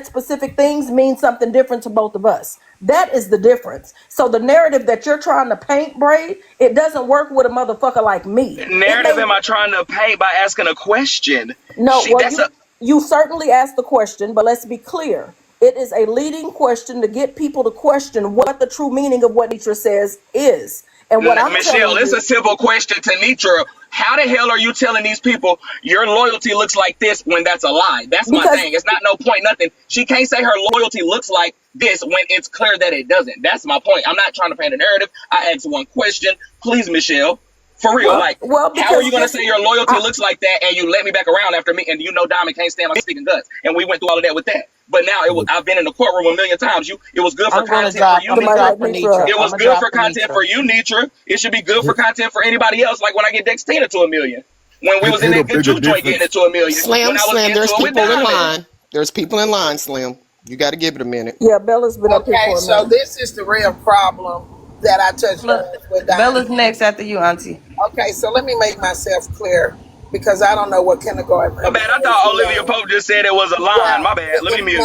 specific things mean something different to both of us. That is the difference. So the narrative that you're trying to paint, Braid, it doesn't work with a motherfucker like me. Narrative am I trying to paint by asking a question? No, you certainly asked the question, but let's be clear. It is a leading question to get people to question what the true meaning of what Nitra says is. And what I'm MissChell, it's a simple question to Nitra. How the hell are you telling these people your loyalty looks like this when that's a lie? That's my thing. It's not no point, nothing. She can't say her loyalty looks like this when it's clear that it doesn't. That's my point. I'm not trying to paint a narrative. I asked one question. Please, MissChell. For real, how are you going to say your loyalty looks like that and you let me back around after me and you know Diamond can't stand my speaking guts? And we went through all of that with that. But now I've been in the courtroom a million times. It was good for content for you, Nitra. It was good for content for you, Nitra. It should be good for content for anybody else. Like when I get Dextina to 1 million. When we was in that good juke joint getting it to 1 million. Slim, there's people in line. There's people in line, Slim. You got to give it a minute. Yeah, Bella's been up here for a minute. So this is the real problem that I touched with Diamond. Bella's next after you, Auntie. Okay, so let me make myself clear. Because I don't know what kindergarten. My bad. I thought Olivia Pope just said it was a line. My bad. Let me mute.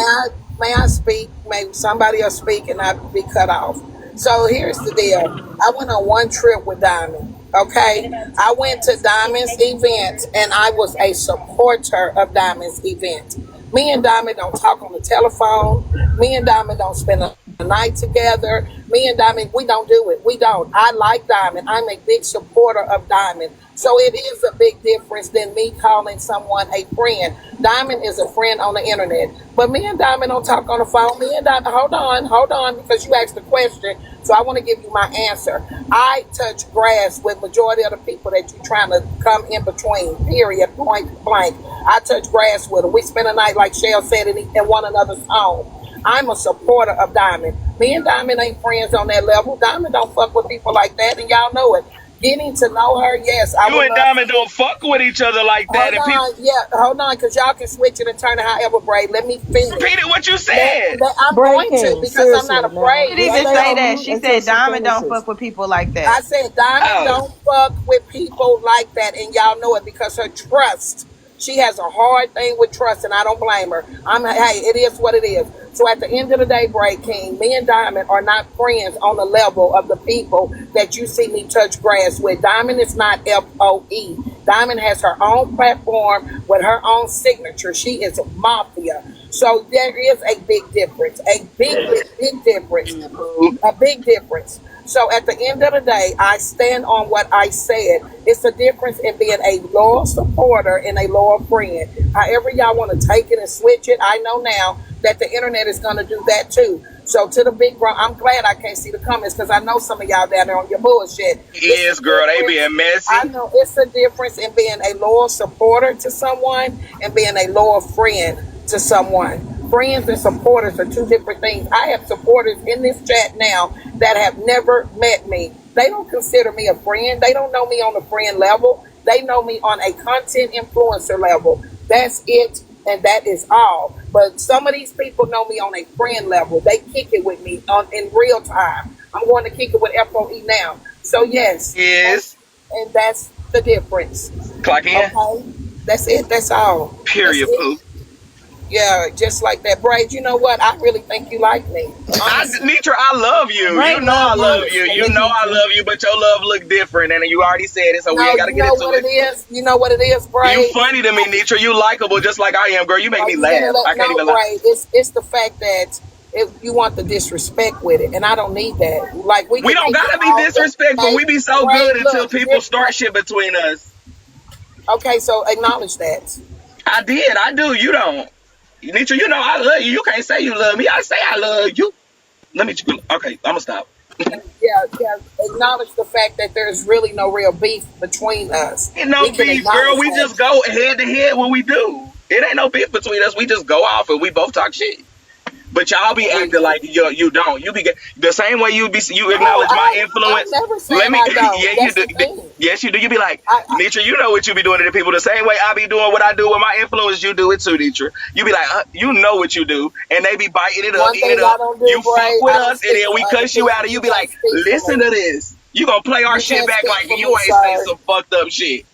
May I speak? Maybe somebody else speak and I'd be cut off. So here's the deal. I went on one trip with Diamond. Okay, I went to Diamond's event and I was a supporter of Diamond's event. Me and Diamond don't talk on the telephone. Me and Diamond don't spend a night together. Me and Diamond, we don't do it. We don't. I like Diamond. I'm a big supporter of Diamond. So it is a big difference than me calling someone a friend. Diamond is a friend on the internet. But me and Diamond don't talk on the phone. Me and Diamond, hold on, because you asked the question. So I want to give you my answer. I touch grass with majority of the people that you're trying to come in between, period, point blank. I touch grass with them. We spend a night, like Shell said, in one another's home. I'm a supporter of Diamond. Me and Diamond ain't friends on that level. Diamond don't fuck with people like that, and y'all know it. Getting to know her, yes. You and Diamond don't fuck with each other like that. Hold on, because y'all can switch it and turn it however, Braid. Let me finish. Repeat it what you said. I'm going to, because I'm not afraid. She didn't say that. She said Diamond don't fuck with people like that. I said Diamond don't fuck with people like that, and y'all know it because her trust. She has a hard thing with trust, and I don't blame her. Hey, it is what it is. So at the end of the day, Braid King, me and Diamond are not friends on the level of the people that you see me touch grass with. Diamond is not FOE. Diamond has her own platform with her own signature. She is mafia. So there is a big difference. A big difference. A big difference. So at the end of the day, I stand on what I said. It's a difference in being a loyal supporter and a loyal friend. However y'all want to take it and switch it, I know now that the internet is going to do that too. So to the big bro, I'm glad I can't see the comments because I know some of y'all down there on your bullshit. Yes, girl, they being messy. I know it's a difference in being a loyal supporter to someone and being a loyal friend to someone. Friends and supporters are two different things. I have supporters in this chat now that have never met me. They don't consider me a friend. They don't know me on a friend level. They know me on a content influencer level. That's it, and that is all. But some of these people know me on a friend level. They kick it with me in real time. I'm going to kick it with FOE now. So yes. And that's the difference. Clock in. Okay? That's it. That's all. Period, poo. Yeah, just like that. Braid, you know what? I really think you like me. Nitra, I love you. You know I love you. You know I love you, but your love look different, and you already said it, so we ain't got to get into it. You know what it is, Braid? You funny to me, Nitra. You likable just like I am, girl. You make me laugh. I can't even lie. It's the fact that you want the disrespect with it, and I don't need that. Like we don't gotta be disrespectful. We be so good until people start shit between us. Okay, so acknowledge that. I did. I do. You don't. Nitra, you know I love you. You can't say you love me. I say I love you. Okay, I'm gonna stop. Yeah. Acknowledge the fact that there's really no real beef between us. Ain't no beef, girl. We just go head to head when we do. It ain't no beef between us. We just go off and we both talk shit. But y'all be acting like you don't. You be the same way you acknowledge my influence. Yes, you do. You be like, Nitra, you know what you be doing to the people. The same way I be doing what I do with my influence, you do it too, Nitra. You be like, you know what you do, and they be biting it up, eating it up. You fuck with us, and then we cuss you out, and you be like, listen to this. You gonna play our shit back like you ain't saying some fucked up shit.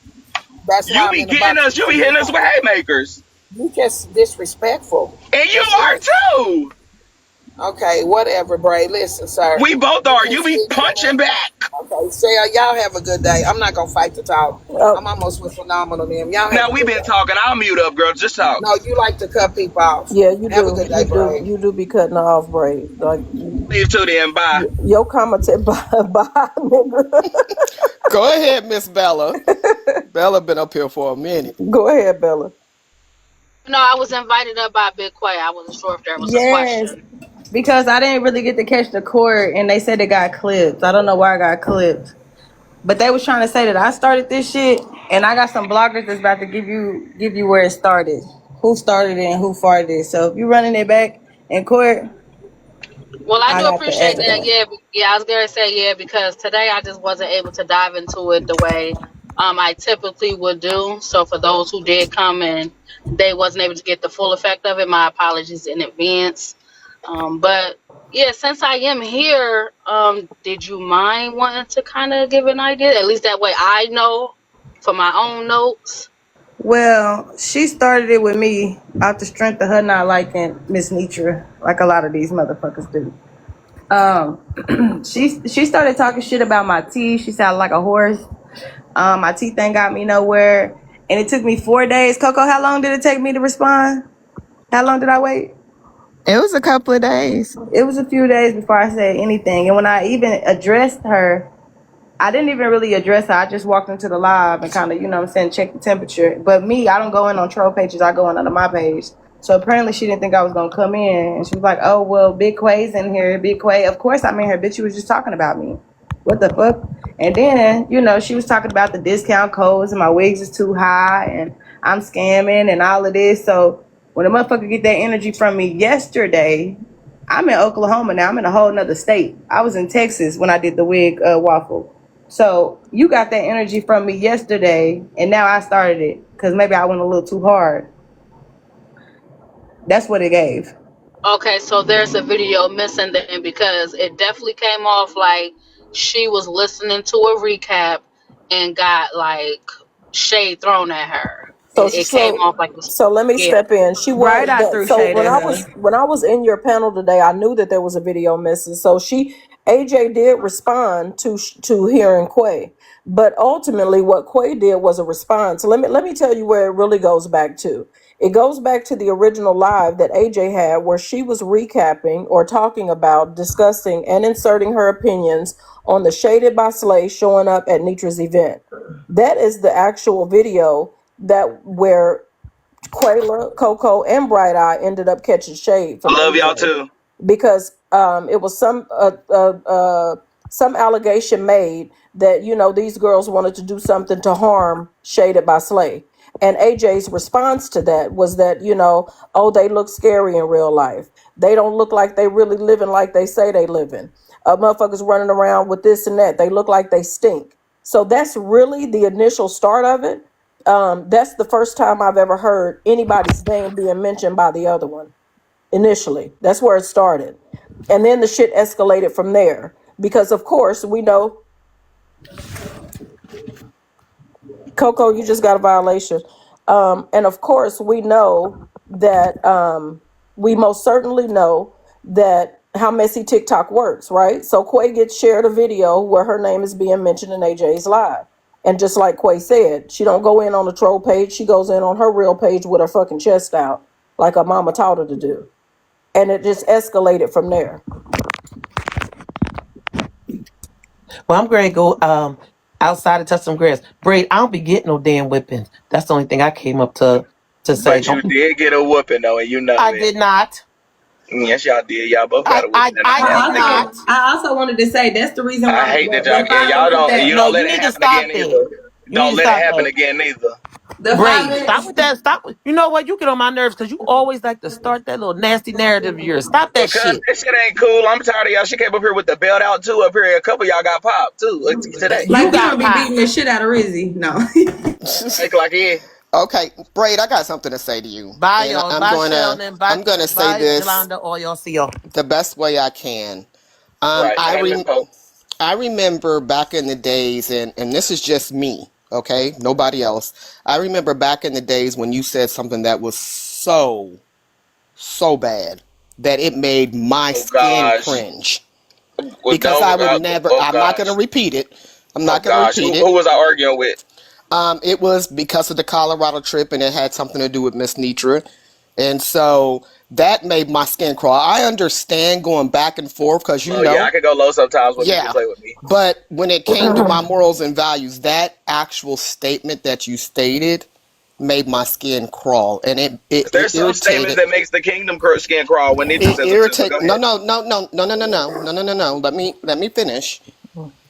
You be hitting us with haymakers. You just disrespectful. And you That's are it. too. Okay, whatever, Bray. Listen, sir. We both You are. can You be speak punching now. back. Okay, Sarah, y'all have a good day. I'm not gonna fight to talk. Uh, I'm almost with phenomenal them. Y'all have Now a we good been day. talking. I'll mute up, girl. Just talk. No, you like to cut people off. yeah, you Have a do. good day, Bray. You do be cutting her off, Bray. Like Leave to then. Bye. your commentary, bye, nigga. Go ahead, Miss Bella. Bella been up here for a minute. Go ahead, Bella. No, I was invited up by Big Quay. I wasn't sure if there was a Yes, question. because I didn't really get to catch the court, and they said it got clipped. I don't know why I got clipped, but they was trying to say that I started this shit, and I got some bloggers that's about to give you where it started, who started it and who farted it. So if you running it back in court, Well, I I do got the appreciate that. evidence. Yeah, yeah. I was gonna say yeah because today I just wasn't able to dive into it the way I typically would do. So for those who did come and they wasn't able to get the full effect of it, my apologies in advance. But yeah, since I am here, did you mind wanting to kind of give an idea? At least that way I know for my own notes. Well, she started it with me out the strength of her not liking Miss Nitra, like a lot of these motherfuckers do. She started talking shit about my teeth. She sounded like a horse. My teeth ain't got me nowhere. And it took me 4 days. Coco, how long did it take me to respond? How long did I wait? It was a couple of days. It was a few days before I said anything. And when I even addressed her, I didn't even really address her. I just walked into the live and kind of, you know what I'm saying, check the temperature. But me, I don't go in on troll pages. I go in under my page. So apparently she didn't think I was going to come in. And she was like, oh, well, Big Quay's in here. Big Quay. Of course I'm in here, bitch. You was just talking about me. What the fuck? And then, you know, she was talking about the discount codes and my wigs is too high and I'm scamming and all of this. So when a motherfucker get that energy from me yesterday, I'm in Oklahoma now. I'm in a whole nother state. I was in Texas when I did the wig waffle. So you got that energy from me yesterday, and now I started it because maybe I went a little too hard. That's what it gave. Okay, so there's a video missing then because it definitely came off like she was listening to a recap and got like shade thrown at her. So It came so off like it was, so let me yeah. step in. She Right, was I that. threw So shade at her. when I was in your panel today, I knew that there was a video missing. So AJ did respond to hearing Quay, but ultimately what Quay did was a response. So let me tell you where it really goes back to. It goes back to the original live that AJ had, where she was recapping or talking about, discussing, and inserting her opinions on the Shaded by Slay showing up at Nitra's event. That is the actual video that where Quayla, Coco, and Bright Eye ended up catching shade from Love y'all AJ too. because it was some allegation made that these girls wanted to do something to harm Shaded by Slay, and AJ's response to that was that oh, they look scary in real life. They don't look like they really living like they say they living. Motherfuckers running around with this and that. They look like they stink. So that's really the initial start of it. That's the first time I've ever heard anybody's name being mentioned by the other one. Initially, that's where it started, and then the shit escalated from there. Because of course we know, Coco, you just got a violation, and of course we know that we most certainly know that how messy TikTok works, right? So Quay gets shared a video where her name is being mentioned in AJ's live. And just like Quay said, she don't go in on the troll page. She goes in on her real page with her fucking chest out, like her mama taught her to do. And it just escalated from there. Well, I'm going to go outside and touch some grass. Braid, I don't be getting no damn whippings. That's the only thing I came up to say. But you Don't. did get a whooping though, and you know I it. did not. Yes, y'all did. Y'all both got a whooping in the I past. did not. I also wanted to say that's the reason I why hate that y'all the and y'all 5 minutes don't. that You No, don't let you it need to happen stop again that. either. You need Don't to let it stop happen that. again either. the five Braid, stop minutes with that. Stop. You know what? You get on my nerves because you always like to start that little nasty narrative of yours. Stop that Because shit. this shit ain't cool. I'm tired of y'all. She came up here with the belt out too. Up here, a couple of y'all got popped too today. You like we got don't be beating popped. the shit out of Rizzy. No. Act like it. Okay, Braid, I got something to say to you, Bye, and y'all. Bye, Sheldon. Bye, I'm gonna say bye, this Yolanda. Or y'all see y'all. the best way I can. Um, Right. I And Miss re- Pope. I remember back in the days, and this is just me, okay, nobody else. I remember back in the days when you said something that was so bad that it made my Oh skin gosh. cringe. Well, Because I don't. would never, Oh I'm not going to gosh. repeat it. I'm Oh not going to gosh. repeat Who it. was I arguing with? It was because of the Colorado trip, and it had something to do with Miss Nitra. And so that made my skin crawl. I understand going back and forth because, Oh yeah, I could go low sometimes when people yeah. play with me. But when it came to my morals and values, that actual statement that you stated made my skin crawl, and it There's some statements irritated. that makes the kingdom skin crawl when Nitra It says them too. But go irritate. No, ahead. no, no, no, no, no, no, no, no, no, no, no. Let me finish.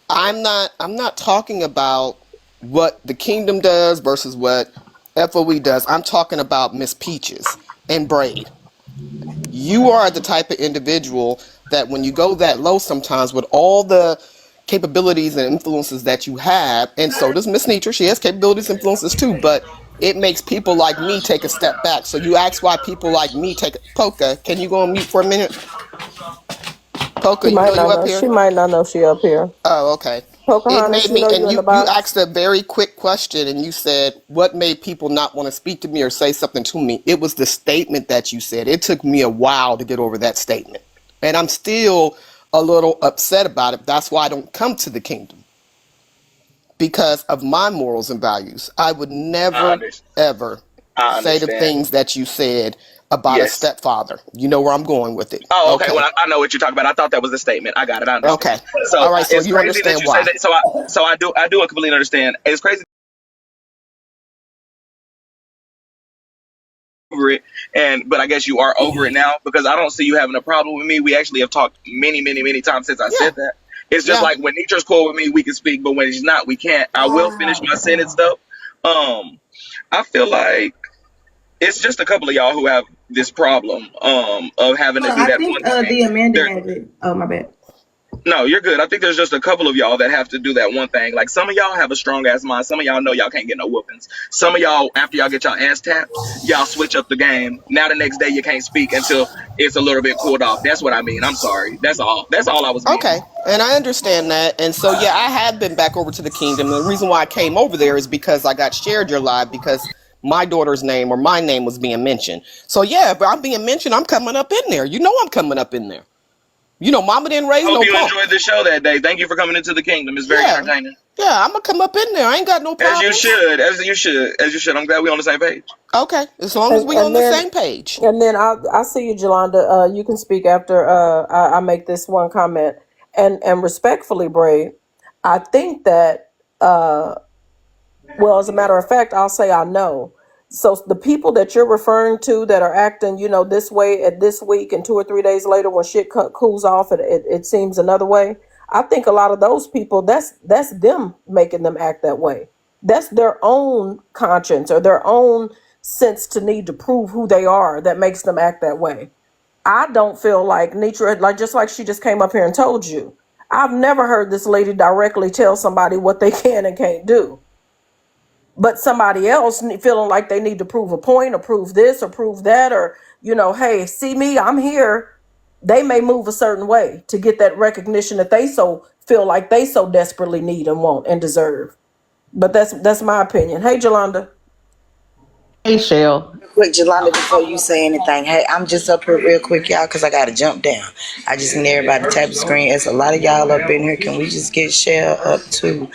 I'm not talking about what the kingdom does versus what FOE does. I'm talking about Miss Peaches and Braid. You are the type of individual that when you go that low sometimes with all the capabilities and influences that you have, and so does Miss Nitra, she has capabilities and influences too, but it makes people like me take a step back. So you ask why people like me take Polka, can you go on mute for a minute? Polka, She you know might you not up know. here? She might not know she up here. Oh, okay. It Pocahontas, made you me, know you and in the you box. asked a very quick question, and you said, what made people not want to speak to me or say something to me? It was the statement that you said. It took me a while to get over that statement. And I'm still a little upset about it. That's why I don't come to the kingdom, because of my morals and values. I would I never, understand. ever I say the understand. things that you said about a Yes. stepfather. You know where I'm going with it. Oh, okay. Okay. Well, I know what you're talking about. I thought that was the statement. I got it. I understand. Okay. So All right. So it's you crazy that understand you say why. that. So I do completely understand. It's crazy over it, but I guess you are over it now because I don't see you having a problem with me. We actually have talked many times since I Yeah. said that. It's just Yeah. like when Nietzsche's cool with me, we can speak, but when she's not, we can't. I will finish my sentence though. Um, I feel like it's just a couple of y'all who have this problem of having to do I that think one thing. the Amanda There, has it. Oh, my bad. no, you're good. I think there's just a couple of y'all that have to do that one thing. Like some of y'all have a strong ass mind. Some of y'all know y'all can't get no whoopings. Some of y'all, after y'all get y'all ass tapped, y'all switch up the game. Now the next day you can't speak until it's a little bit cooled off. That's what I mean. I'm sorry. That's all. That's all I was meaning. Okay, and I understand that. And so, yeah, I have been back over to the kingdom. The reason why I came over there is because I got shared your live because my daughter's name or my name was being mentioned. So, yeah, if I'm being mentioned, I'm coming up in there. You know I'm coming up in there. You know, mama didn't raise Hope no you punk. enjoyed the show that day. Thank you for coming into the kingdom. It's very Yeah, entertaining. yeah, I'm going to come up in there. I ain't got no As you problems. should. As you should. As you should. I'm glad we're on the same page. Okay, as long as And, we on and the then same page. and then I see you, Jolanda. You can speak after I make this one comment. And respectfully, Bray, I think that well, as a matter of fact, I'll say I know. So the people that you're referring to that are acting, this way at this week, and 2 or 3 days later, when shit cools off, it seems another way. I think a lot of those people, that's them making them act that way. That's their own conscience or their own sense to need to prove who they are that makes them act that way. I don't feel like Nitra, like just like she just came up here and told you. I've never heard this lady directly tell somebody what they can and can't do, but somebody else feeling like they need to prove a point or prove this or prove that, or hey, see me, I'm here. They may move a certain way to get that recognition that they so feel like they so desperately need and want and deserve. But that's my opinion. Hey, Jolanda. Hey, Shell. Quick, Jolanda, before you say anything, hey, I'm just up here real quick, y'all, because I got to jump down. I just need everybody to tap the screen. It's a lot of y'all up in here. Can we just get share up to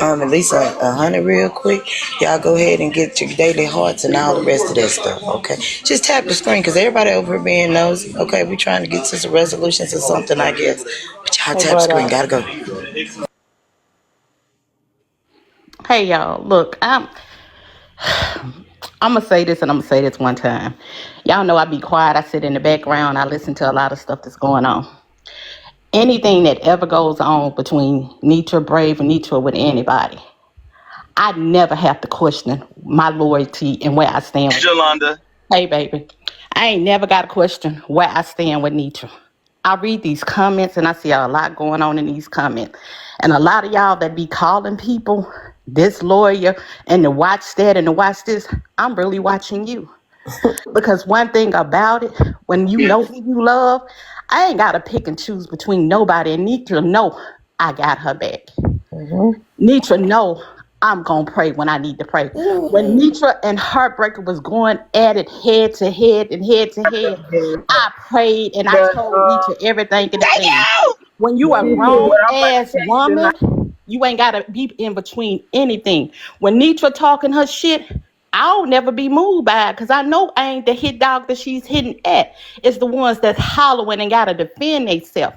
at least 100 real quick? Y'all go ahead and get your daily hearts and all the rest of that stuff, okay? Just tap the screen, because everybody over here being nosy, okay? We trying to get to some resolutions or something, I guess. But y'all Hey, tap the Bright screen. Eye. Gotta go. Hey, y'all. Look, I'm gonna say this, and I'm gonna say this one time. Y'all know I be quiet. I sit in the background. I listen to a lot of stuff that's going on. Anything that ever goes on between Nitra Brave and Nitra with anybody, I never have to question my loyalty and where I stand with. Jolanda. Hey, baby, I ain't never got to question where I stand with Nitra. I read these comments and I see a lot going on in these comments. And a lot of y'all that be calling people this lawyer and to watch that and to watch this, I'm really watching you. Because one thing about it, when you know who you love, I ain't got to pick and choose between nobody. And Nitra know I got her back. Mm-hmm. Nitra know I'm going to pray when I need to pray. When Nitra and Heartbreaker was going at it head to head and head to head, I prayed and I But told Nitra everything in the Thank thing. you. When you a what grown I'm about to ass tell you woman, tonight. you ain't gotta be in between anything. When Nitra talking her shit, I'll never be moved by it because I know I ain't the hit dog that she's hitting at. It's the ones that's hollering and gotta defend themselves.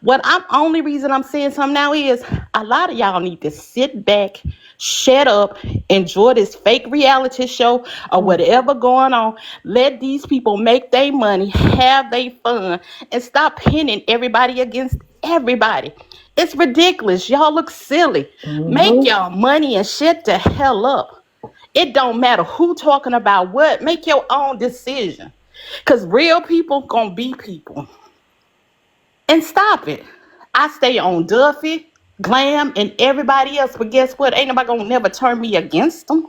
What I'm only reason I'm saying something now is a lot of y'all need to sit back, shut up, enjoy this fake reality show or whatever going on. Let these people make their money, have their fun, and stop pinning everybody against everybody. It's ridiculous. Y'all look silly. Make y'all money and shut the hell up. It don't matter who talking about what. Make your own decision. Cause real people gonna be people. And stop it. I stay on Duffy, Glam, and everybody else, but guess what? Ain't nobody gonna never turn me against them.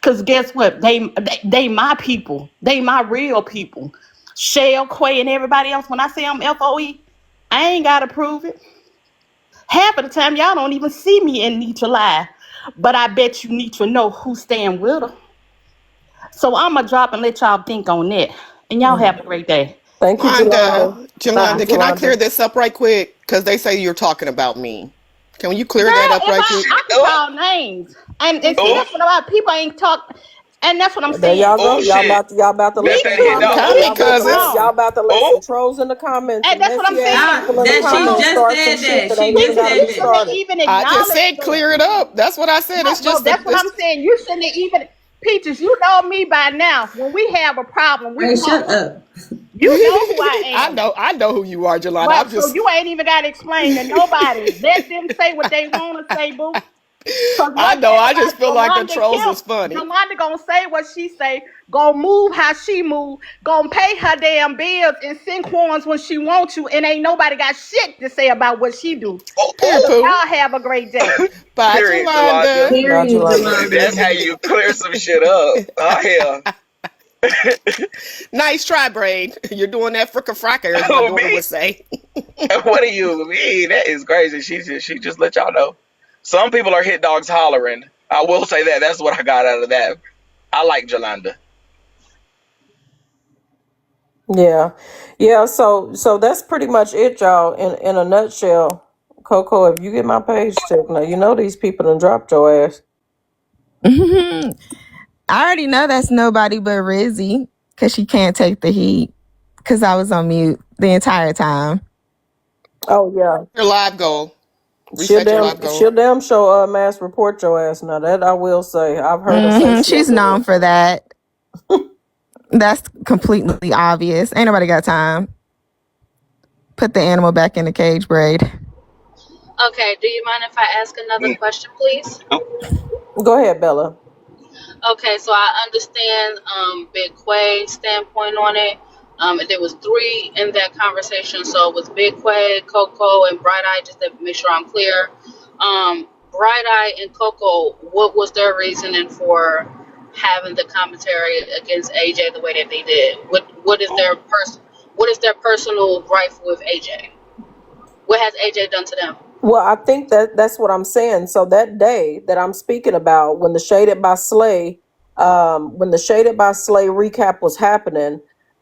Cause guess what? They my people. They my real people. Shell, Quay, and everybody else. When I say I'm FOE, I ain't gotta prove it. Half of the time, y'all don't even see me in Nitra Live. But I bet you Nitra know who's staying with her. So I'ma drop and let y'all think on that. And y'all have a great day. Thank you, Jolanda. Thank you, Jolanda, can I clear Jolanda. this up right quick? Because they say you're talking about me. Can you clear that Girl, up if right quick? I can Oh, call names. And see, oh, that's what about people ain't talk. And that's what I'm There y'all saying. go. oh shit. Y'all about to let That's Me some that hit too. I'm dog. comments. coming, Me Y'all about too to let cousins. grown. Oh, some trolls in the comments And and that's what I'm messy ass saying. people in the That she comments just start some said shit that. that She ain't even just Peaches, got to said you be that. shouldn't have started. even I just acknowledged said that. clear it up. That's what I said. It's No, just that's what I'm this. saying. You shouldn't have even. Peaches, you know me by now. When we have a problem, we Hey, shut talk. up. You know who I am. I know who you are, Jolanda. Well, I'm so just, you ain't even got to explain to nobody. Let them say what they want to say, boo. Cause I one know. thing I just about feel like the Yolanda trolls is Kemp, funny. Yolanda gonna say what she say, gonna move how she move, gonna pay her damn bills and send coins when she want to, and ain't nobody got shit to say about what she do. oh, Period, So oh. Pooh. y'all have a great day. Bye, Period, Jolanda. Jolanda. Not Period, Jolanda. That's how Jolanda. you clear some shit up. Oh hell. Nice try, Braid. You're doing that fricka fracker, as my Oh daughter me? would say. What do you mean? That is crazy. She just let y'all know. Some people are hit dogs hollering. I will say that. That's what I got out of that. I like Jolanda. Yeah, yeah. So that's pretty much it, y'all. In a nutshell, Coco. If you get my page checked, now you know these people done dropped your ass. I already know that's nobody but Rizzy because she can't take the heat because I was on mute the entire time. Oh yeah, Your live goal. Reset your live goal. she'll damn show mass report your ass. Now that I will say, I've heard her say she She's known for that. That's completely obvious. Ain't nobody got time. Put the animal back in the cage, Braid. Okay, do you mind if I ask another Mm. question, please? Oh, Go ahead, Bella. Okay, so I understand Big Quay's standpoint on it. There was three in that conversation, so it was Big Quay, Coco, and Bright Eye. Just to make sure I'm clear, Bright Eye and Coco, what was their reasoning for having the commentary against AJ the way that they did? What is their personal gripe with AJ? What has AJ done to them? Well, I think that's what I'm saying. So that day that I'm speaking about, when the Shaded by Slay recap was happening,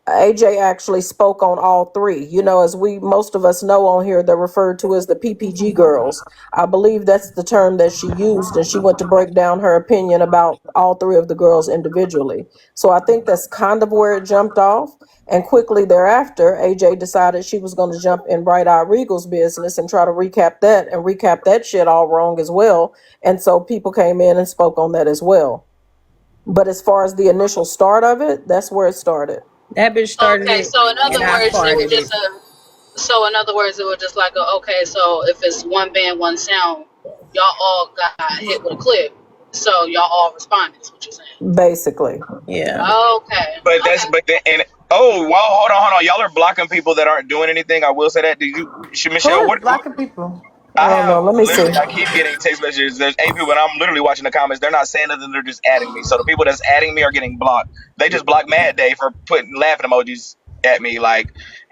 AJ actually spoke on all three. You know, as most of us know on here, they're referred to as the PPG girls. I believe that's the term that she used, and she went to break down her opinion about all three of the girls individually. So I think that's kind of where it jumped off. And quickly thereafter, AJ decided she was going to jump in Bright Eye Regal's business and try to recap that shit all wrong as well. And so people came in and spoke on that as well. But as far as the initial start of it, that's where it started. That bitch started Okay, it, so in and other I words, it was farted just it. a. So in other words, it was just like, okay, so if it's one band, one sound, y'all all got hit with a clip, so y'all all responded. Is what you're saying? Basically. Yeah. Okay, but that's okay. but then and oh well, hold on. Y'all are blocking people that aren't doing anything. I will say that. Did you, Who Michelle? is What blocking people? I I don't have know. Let me see. literally, I keep getting text messages. There's 8 people, and I'm literally watching the comments. They're not saying nothing. They're just adding me. So the people that's adding me are getting blocked. They just blocked Mad Day for putting laughing emojis at me,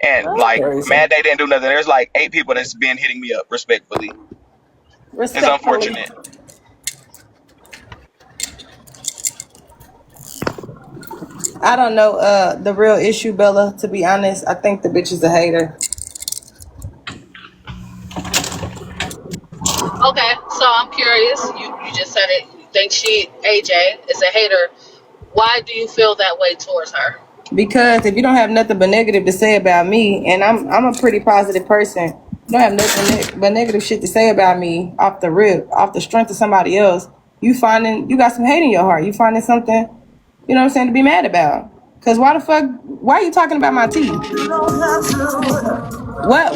and That's crazy. Mad Day didn't do nothing. There's like 8 people that's been hitting me up respectfully. It's Respectfully. unfortunate. I don't know the real issue, Bella. To be honest, I think the bitch is a hater. Okay, so I'm curious. You just said it. You think AJ is a hater. Why do you feel that way towards her? Because if you don't have nothing but negative to say about me, and I'm a pretty positive person, you don't have nothing but negative shit to say about me off the rip, off the strength of somebody else. You got some hate in your heart. You finding something, you know what I'm saying, to be mad about. Cause why are you talking about my teeth?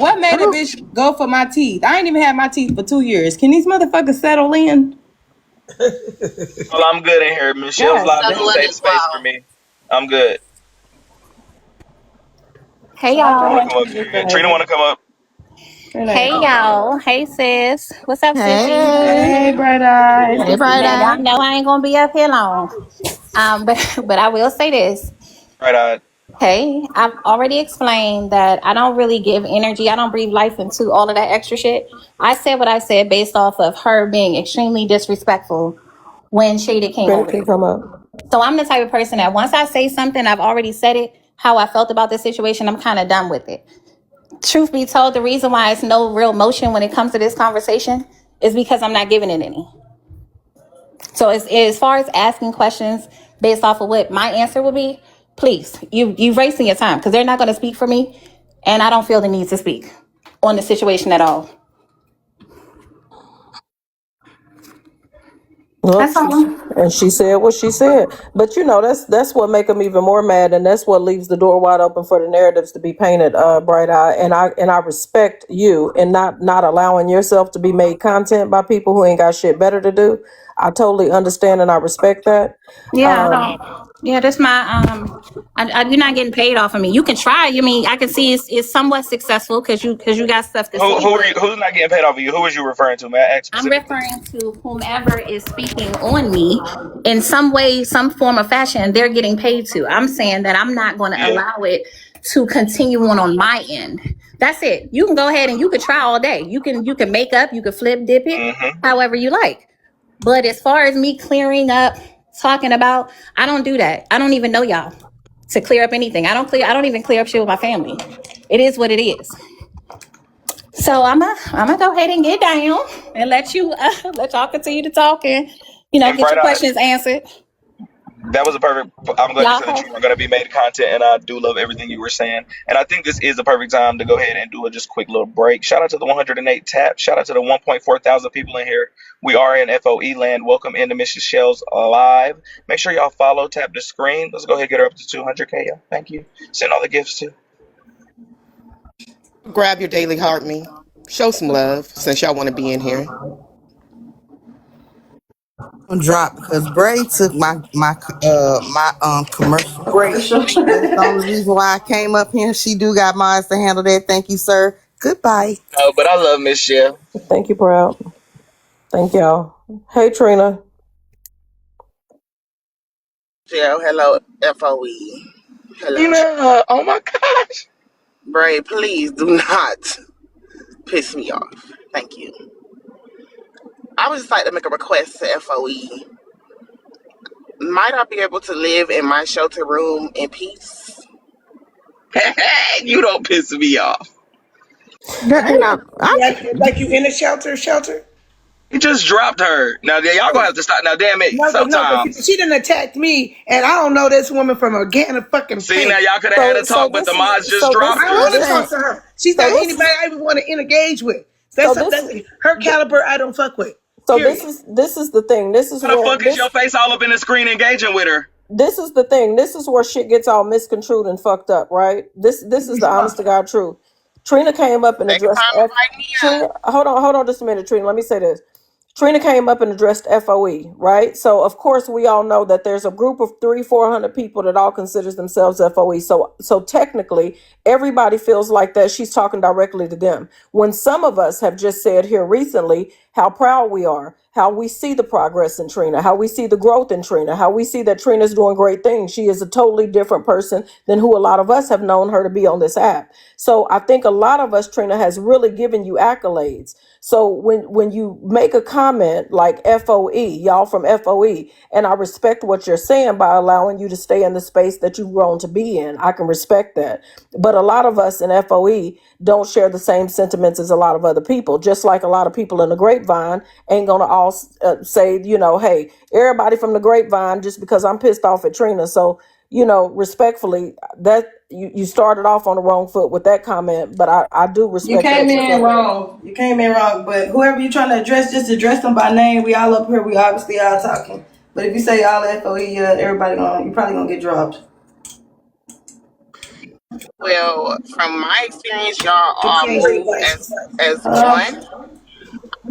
What made a bitch go for my teeth? I ain't even had my teeth for 2 years. Can these motherfuckers settle in? Well, I'm good in here. Michelle's God Live is a Settling safe as space for well. me. I'm good. Hey So I Trina feel y'all. want to like come up she's just a here. Trina want hater. to come up. Hey y'all. Hey sis. What's up, sissy? Hey. Hey, bright eyes. Hey, Bright Now Eye. y'all know I ain't gonna be up here long. But I will say this. Right on. Hey, I've already explained that I don't really give energy. I don't breathe life into all of that extra shit. I said what I said based off of her being extremely disrespectful when Shada came Trina over can there. come up. So I'm the type of person that once I say something, I've already said it, how I felt about the situation, I'm kind of done with it. Truth be told, the reason why it's no real motion when it comes to this conversation is because I'm not giving it any. So as far as asking questions based off of what my answer would be, please, you're wasting your time because they're not going to speak for me, and I don't feel the need to speak on the situation at all. Well, That's all. she said what she said, but that's what make them even more mad, and that's what leaves the door wide open for the narratives to be painted. Bright Eye, and I respect you and not allowing yourself to be made content by people who ain't got shit better to do. I totally understand and I respect that. Yeah, I Um, don't. Yeah, that's my you're not getting paid off of me. You can try. I mean, I can see it's somewhat successful because you got stuff to say, Who are you? but Who's not getting paid off of you? Who is you referring to? May I ask I'm specifically? referring to whomever is speaking on me in some way, some form of fashion, they're getting paid to. I'm saying that I'm not going to Yeah. allow it to continue on my end. That's it. You can go ahead and you can try all day. You can make up, you can flip, dip it, Mm-hmm. however you like. But as far as me clearing up, talking about, I don't do that. I don't even know y'all to clear up anything. I don't even clear up shit with my family. It is what it is. So I'm gonna go ahead and get down and let you let y'all continue to talk and And get Bright your Eye, questions answered. that was a perfect. I'm glad you Y'all said that have you were going to be made content, and I do love everything you were saying. And I think this is a perfect time to go ahead and do a just quick little break. Shout out to the 108 tap. Shout out to the 1.4 thousand people in here. We are in FOE land. Welcome into MissChell's live. Make sure y'all follow, tap the screen. Let's go ahead and get her up to 200K. Yeah. Thank you. Send all the gifts too. Grab your daily heart me. Show some love since y'all want to be in here. Drop because Bray took my commercial break. That's the only reason why I came up here. She do got mine to handle that. Thank you, sir. Goodbye. No, but I love MissChell. thank you, Proud. Thank y'all. Hey, Trina. Yeah, hello, FOE. Hello. Tina, oh my gosh. Bray, please do not piss me off. Thank you. I would just like to make a request to FOE. Might I be able to live in my shelter room in peace? You don't piss me off. Girl, ain't no, Like you in a shelter? He just dropped her. Now y'all gonna have to stop. Now, damn it. No, but Sometimes. she done attacked me, and I don't know this woman from a can of fucking See, now paint. y'all could have had So a so talk, but the this mods is just so this dropped I don't her. want to listen. talk to her. She's So not this anybody I even want to engage with. so That's this her caliber. I don't fuck with. so Period. this is the thing. How the fuck is your face all up in the screen engaging with her? This is the thing. This is where shit gets all misconstrued and fucked up, right? This is the honest to God truth. Trina came up and Second addressed time invite me Trina. up. Hold on just a minute, Trina. Let me say this. Trina came up and addressed FOE, right? So of course we all know that there's a group of 300-400 people that all considers themselves FOE. So technically everybody feels like that she's talking directly to them. When some of us have just said here recently how proud we are, how we see the progress in Trina, how we see the growth in Trina, how we see that Trina's doing great things. She is a totally different person than who a lot of us have known her to be on this app. So I think a lot of us, Trina, has really given you accolades. So when you make a comment like FOE, y'all from FOE, and I respect what you're saying by allowing you to stay in the space that you've grown to be in. I can respect that. But a lot of us in FOE don't share the same sentiments as a lot of other people. Just like a lot of people in the grapevine ain't gonna all say, hey, everybody from the grapevine just because I'm pissed off at Trina. So respectfully, that you started off on the wrong foot with that comment, but I do You respect came that you in said that. wrong. You came in wrong. But whoever you're trying to address, just address them by name. We all up here. We obviously all talking. But if you say all FOE, everybody you probably gonna get dropped. Well, from my experience, y'all To all change their move license. as Hello? one.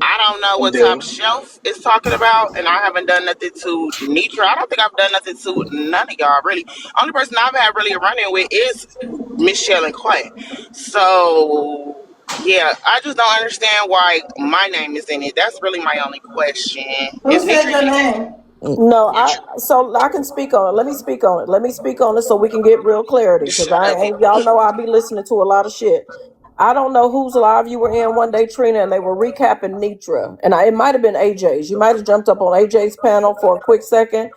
I don't know I'm what Top done. Shelf is talking about, and I haven't done nothing to Nitra. I don't think I've done nothing to none of y'all really. Only person I've had really a run-in with is MissChell and Clay. So yeah, I just don't understand why my name is in it. That's really my only question. Who Is said Nitra your here? name? No, Nitra. so I can speak on it. Let me speak on it. Let me speak on it so we can get real clarity. Because Shut I up, ain't y'all bitch. know I be listening to a lot of shit. I don't know whose live you were in one day, Trina, and they were recapping Nitra. And it might have been AJ's. You might have jumped up on AJ's panel for a quick second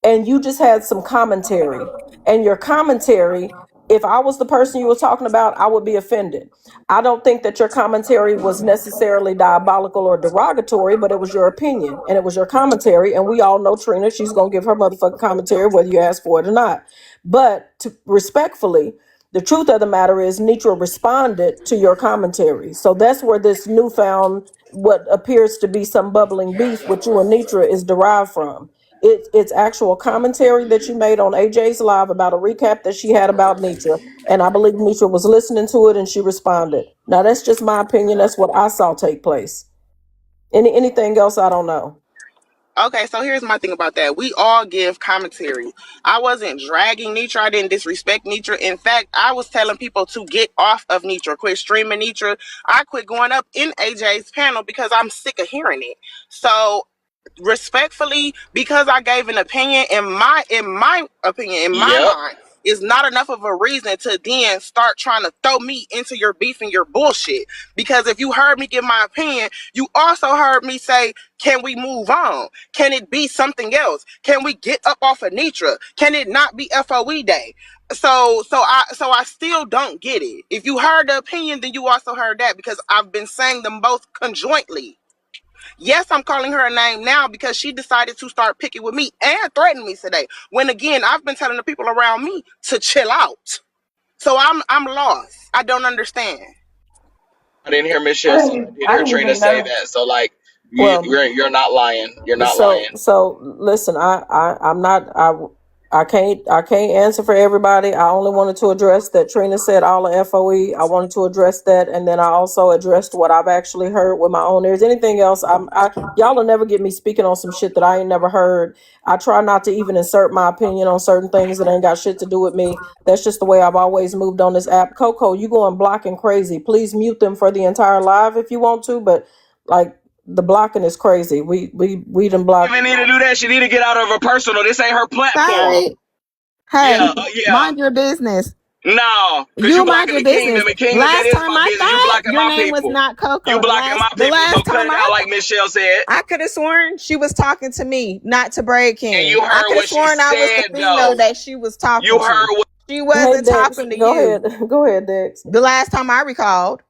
and you just had some commentary. And your commentary, if I was the person you were talking about, I would be offended. I don't think that your commentary was necessarily diabolical or derogatory, but it was your opinion and it was your commentary. And we all know Trina, she's going to give her motherfucking commentary whether you ask for it or not. But respectfully, the truth of the matter is Nitra responded to your commentary. So that's where this newfound, what appears to be some bubbling beef with you and Nitra is derived from. It's actual commentary that you made on AJ's live about a recap that she had about Nitra. And I believe Nitra was listening to it and she responded. Now that's just my opinion. That's what I saw take place. Anything else, I don't know. Okay, so here's my thing about that. We all give commentary. I wasn't dragging Nitra. I didn't disrespect Nitra. In fact, I was telling people to get off of Nitra, quit streaming Nitra. I quit going up in AJ's panel because I'm sick of hearing it. So respectfully, because I gave an opinion, in my opinion, in my Yep. mind, is not enough of a reason to then start trying to throw me into your beef and your bullshit. Because if you heard me give my opinion, you also heard me say, can we move on? Can it be something else? Can we get up off of Nitra? Can it not be FOE day? So I still don't get it. If you heard the opinion, then you also heard that, because I've been saying them both conjointly. Yes, I'm calling her a name now because she decided to start picking with me and threaten me today. When again, I've been telling the people around me to chill out. So I'm lost. I don't understand. I didn't hear I MissChell. I didn't, did I hear didn't Trina even say know. that. So like, Well, you're not lying. You're not so lying. so listen, I'm not I can't answer for everybody. I only wanted to address that Trina said all of FOE. I wanted to address that, and then I also addressed what I've actually heard with my own ears. Anything else, y'all will never get me speaking on some shit that I ain't never heard. I try not to even insert my opinion on certain things that ain't got shit to do with me. That's just the way I've always moved on this app. Coco, you going blocking crazy. Please mute them for the entire live if you want to, but like the blocking is crazy. We done blocked. Even need to do that. She need to get out of her personal. This ain't her platform. Sorry. Yeah, Hey, yeah. mind your business. No, cause you You mind blocking your the business. kingdom, and kingdom, that Last is time my I business. You thought blocking your my name was people. not You Coco. The blocking last my the people. So last cut time it out, I like MissChell said. I could have sworn she was talking to me, not to Braid And King. you I heard could have what she sworn I was the said, female though. that she was You talking heard to. what She Hey wasn't Dex, talking to go you. ahead. Go ahead, Dex. The last time I recalled.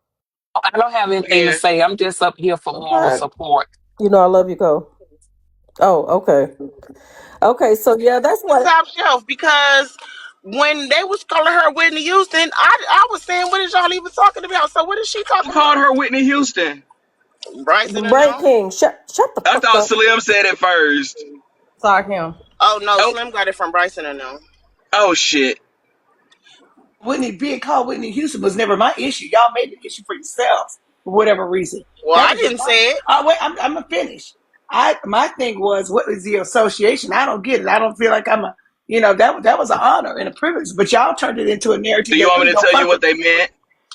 I don't have anything to again. say. I'm just up here for All moral right. support. You know I love you, Cole. Oh, okay. Okay, so yeah, that's what. Top shelf, because when they was calling her Whitney Houston, I was saying, what is y'all even talking about? So what is she Who talking called about? her Whitney Houston? Bryson and Ray them? King, shut the I fuck thought up. Slim said it first. Sorry, him. Oh no, Oh, Slim got it from Bryson and them. oh shit. Whitney being called Whitney Houston was never my issue. Y'all made the issue for yourselves for whatever reason. Well, That I was just didn't my. say it. Oh wait, I'm gonna finish. My thing was what was the association? I don't get it. I don't feel like I'm a. That was an honor and a privilege, but y'all turned it into a narrative Do you that want really me to don't tell you fuck what with they me. meant?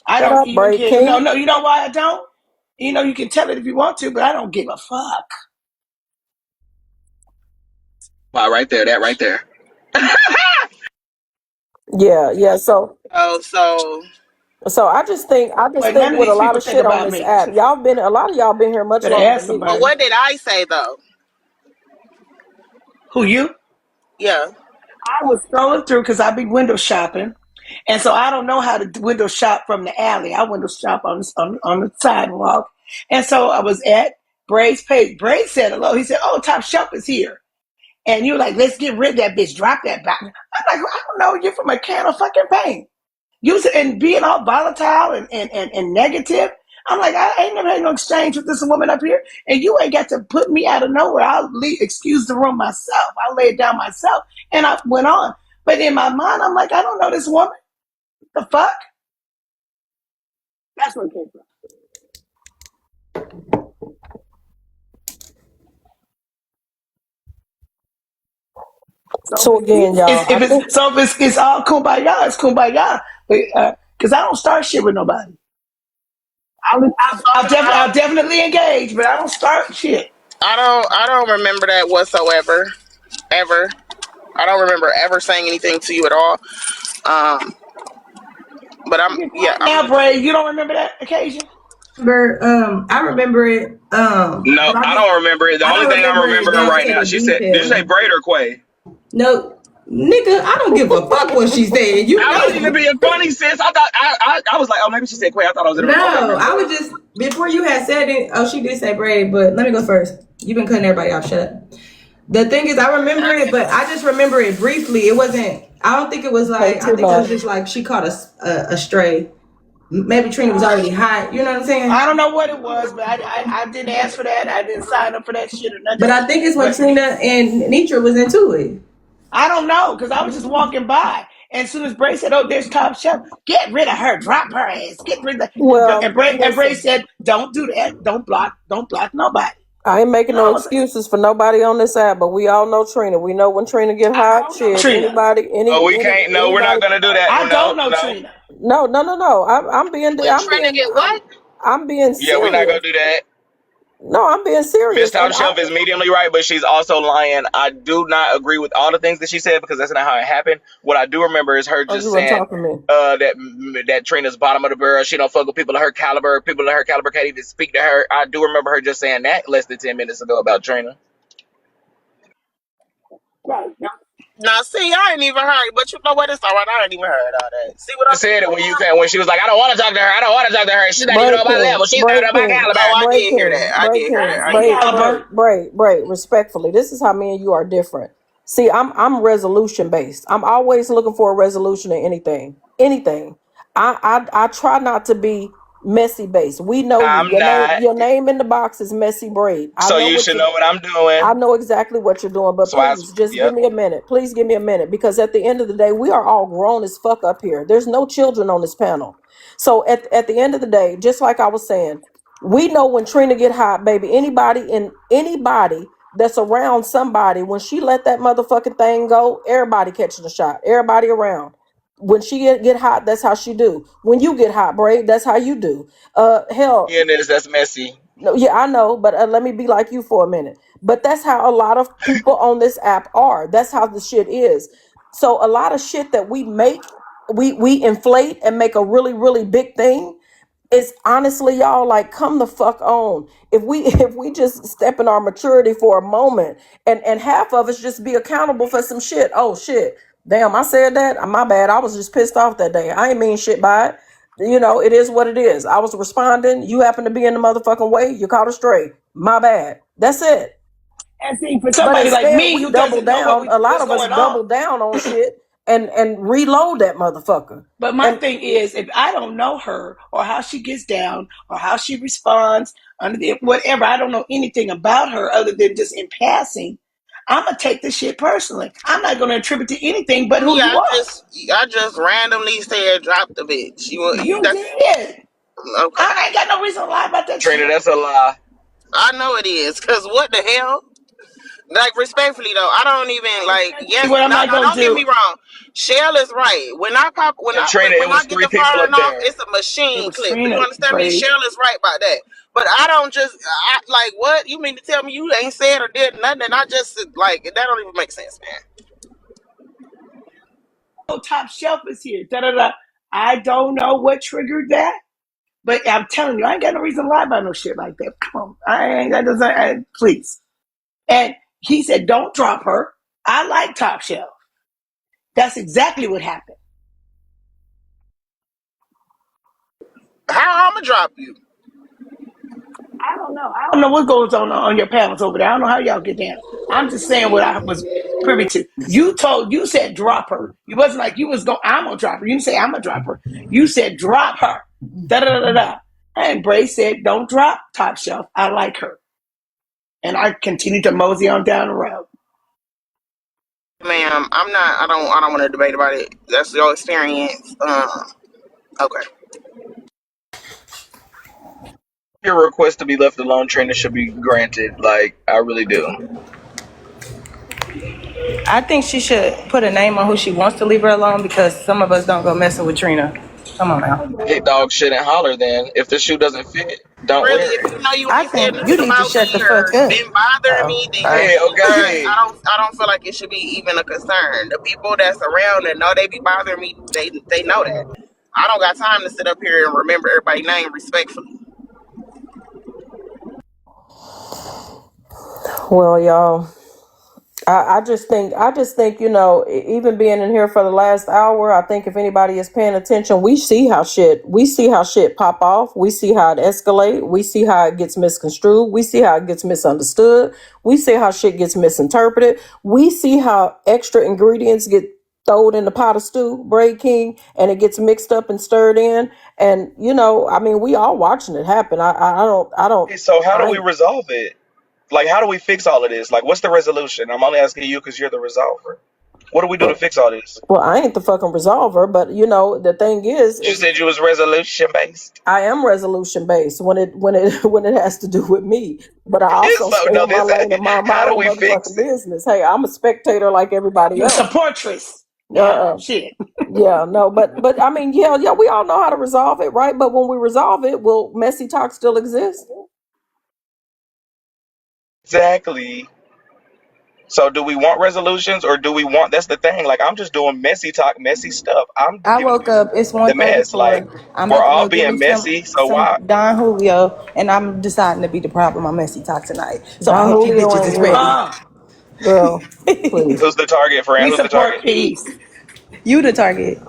I Shut don't up, even Ray care. No, King. no. You know why I don't? You can tell it if you want to, but I don't give a fuck. Wow, right there. That right there. Yeah, yeah. So Oh, so So I just But think none of with a these lot people of think shit on about this me. app, a lot of y'all been here much Better longer ask than me. But somebody. what did I say though? Who you? Yeah. I was scrolling through because I be window shopping, and so I don't know how to window shop from the alley. I window shop on the sidewalk, and so I was at Braid's page. Braid said hello. He said, "Oh, Top Shelf is here," and you were like, "Let's get rid of that bitch. Drop that back." I'm like, "I don't know. You're from a can of fucking paint." Using and being all volatile and negative. I'm like, I ain't never had no exchange with this woman up here, and you ain't got to put me out of nowhere. I'll excuse the room myself. I lay it down myself, and I went on. But in my mind, I'm like, I don't know this woman. The fuck? That's what it came from. So So again, y'all, I think if it's all kumbaya, it's kumbaya. Because I don't start shit with nobody. So I'll definitely engage, but I don't start shit. I don't remember that whatsoever. Ever. I don't remember ever saying anything to you at all. Um, but Don't get quiet now, Bray. You don't remember that occasion? I remember it, No, but I don't remember it. The I only don't thing I'm remember it remembering down right to now, the she said, did you say detail. Braid or Quay? No, nigga, I don't give a fuck what she said. You I wasn't even know. being funny, sis. I thought I was like, oh, maybe she said Quay. I thought I was in the room. Okay, No, never I mind. was just before you had said it. Oh, she did say braid, but let me go first. You've been cutting everybody off. Shut up. The thing is, I remember it, but I just remember it briefly. It wasn't. I don't think it was hey like. I T think it was Mac. just like she caught a stray. Maybe Trina was already hot. You know what I'm saying? I don't know what it was, but I didn't ask for that. I didn't sign up for that shit or But nothing. I think it's when But Trina and Nitra was into it. I don't know because I was just walking by. And as soon as Bray said, "Oh, there's Top Chef," get rid of her, drop her ass, get rid of. Well, And Bray listen, said, "Don't do that. Don't block nobody." I ain't making And no I was like, excuses for nobody on this app, but we all know Trina. We know when Trina get I hot. don't know Shit, Trina. Oh, we can't. No, we're not anybody. gonna do that. I No, don't know no. Trina. No, no, no, no. When Trina get what? I'm being Yeah, we're not gonna serious. do that. No, I'm being Miss serious, and Top Shelf is mediumly right, but she's also lying. I do not agree with all the things that she said because that's not how it happened. What I do remember is her oh, just you weren't saying talking to me. that Trina's bottom of the barrel. She don't fuck with people of her caliber. People of her caliber can't even speak to her. I do remember her just saying that less than 10 minutes ago about Trina. Right. now see, I ain't even heard. But you know what? It's all right. I ain't even heard all that. See what I I'm said it saying? when she was like, I don't want to talk to her. I don't want to talk to her. She's not even on my level. She's not on my caliber. Oh, I did hear Breaking, that. I did hear that. I did hear that. Caliber. Respectfully, this is how me and you are different. See, I'm resolution based. I'm always looking for a resolution in anything. I try not to be messy based. We know you. I'm not. Your name in the box is Messy Braid. So you should know what I'm I doing. know exactly what you're doing, but So I, please just give yep. me a minute. Please give me a minute because at the end of the day, we are all grown as fuck up here. There's no children on this panel. So at the end of the day, just like I was saying, we know when Trina get hot, baby. Anybody that's around somebody, when she let that motherfucking thing go, everybody catching a shot. Everybody around. When she get hot, that's how she do. When you get hot, Braid, that's how you do. Hell, In this, that's messy. no, yeah, I know, but let me be like you for a minute. But that's how a lot of people on this app are. That's how the shit is. So a lot of shit that we make, we inflate and make a really really big thing. It's honestly, y'all, like, come the fuck on. If we if we just step in our maturity for a moment, and half of us just be accountable for some shit. Oh shit, damn, I said that. My bad. I was just pissed off that day. I ain't mean shit by it. It is what it is. I was responding. You happen to be in the motherfucking way. You caught a stray. My bad. That's it. And see, for But somebody like instead, me we who double doesn't know down. A lot what's of us going on, double down on shit and reload that motherfucker. but my And thing is, if I don't know her or how she gets down or how she responds under the whatever, I don't know anything about her other than just in passing. I'm gonna take this shit personally. I'm not gonna attribute to anything but who Yeah, you are. I just randomly said drop the bitch. You You that's did. okay. I ain't got no reason to lie about that Trina, shit. that's a lie. I know it is. Cause what the hell? Like respectfully though, I don't even like. See Yes, what I'm now not gonna don't get do. me wrong. Shell is right. When I pop, And Trina, it when I was get three the people firing up off, there. it's a It machine was clip. Do you Trina understand me? Braid. Shell is right about that. But I don't just like what you mean to tell me you ain't said or did nothing. And I just like that don't even make sense, man. Oh, Top Shelf is here. Da da da. I don't know what triggered that, but I'm telling you, I ain't got no reason to lie about no shit like that. Come on, please. And he said, "Don't drop her. I like Top Shelf." That's exactly what happened. How I'ma drop you? I don't know. I don't know what goes on your panels over there. I don't know how y'all get down. I'm just saying what I was privy to. You said drop her. It wasn't like you was going, I'm gonna drop her. You didn't say I'm gonna drop her. You said drop her. Da da da da da. And Bray said, don't drop Top Shelf. I like her. And I continued to mosey on down the road. Ma'am, I'm not I don't want to debate about it. That's your experience. Okay. Your request to be left alone, Trina, should be granted. Like, I really do. I think she should put a name on who she wants to leave her alone because some of us don't go messing with Trina. Come on now. Hit dog shouldn't holler then. If the shoe doesn't fit, don't Really, wear if it. you know you I ain't said think you nothing need to about shut the me fuck or up. been bothering me, then Hey, okay. I don't feel like it should be even a concern. The people that's around that know they be bothering me, they know that. I don't got time to sit up here and remember everybody's name respectfully. Well, y'all, I just think, even being in here for the last hour, I think if anybody is paying attention, we see how shit pop off. We see how it escalate. We see how it gets misconstrued. We see how it gets misunderstood. We see how shit gets misinterpreted. We see how extra ingredients get thrown in the pot of stew, Braid King, and it gets mixed up and stirred in. And, we all watching it happen. Hey, so how do I we resolve it? Like, how do we fix all of this? Like, what's the resolution? I'm only asking you because you're the resolver. What do we do to fix all this? Well, I ain't the fucking resolver, but the thing You is said you was resolution based. I am resolution based when it has to do with me. But I also So stay no, in my this. lane and mind my How do own we fix motherfucking it? business. Hey, I'm a spectator like everybody You're a else. supportress. Uh, Shit. yeah, no, but I mean, yeah, we all know how to resolve it, right? But when we resolve it, will messy talk still exist? Exactly. So do we want resolutions or do we want? That's the thing. Like, I'm just doing messy talk, messy stuff. I'm I giving woke you up. It's the mess. Like, 1:34. I'm we're about to all go get being me messy. So some why? Don Julio, and I'm deciding to be the problem on Messy Talk tonight. So I Don hope you Julio bitches ain't is ready, ready. girl. Please. Who's the target, friend? We Who's the support target? peace. You the target.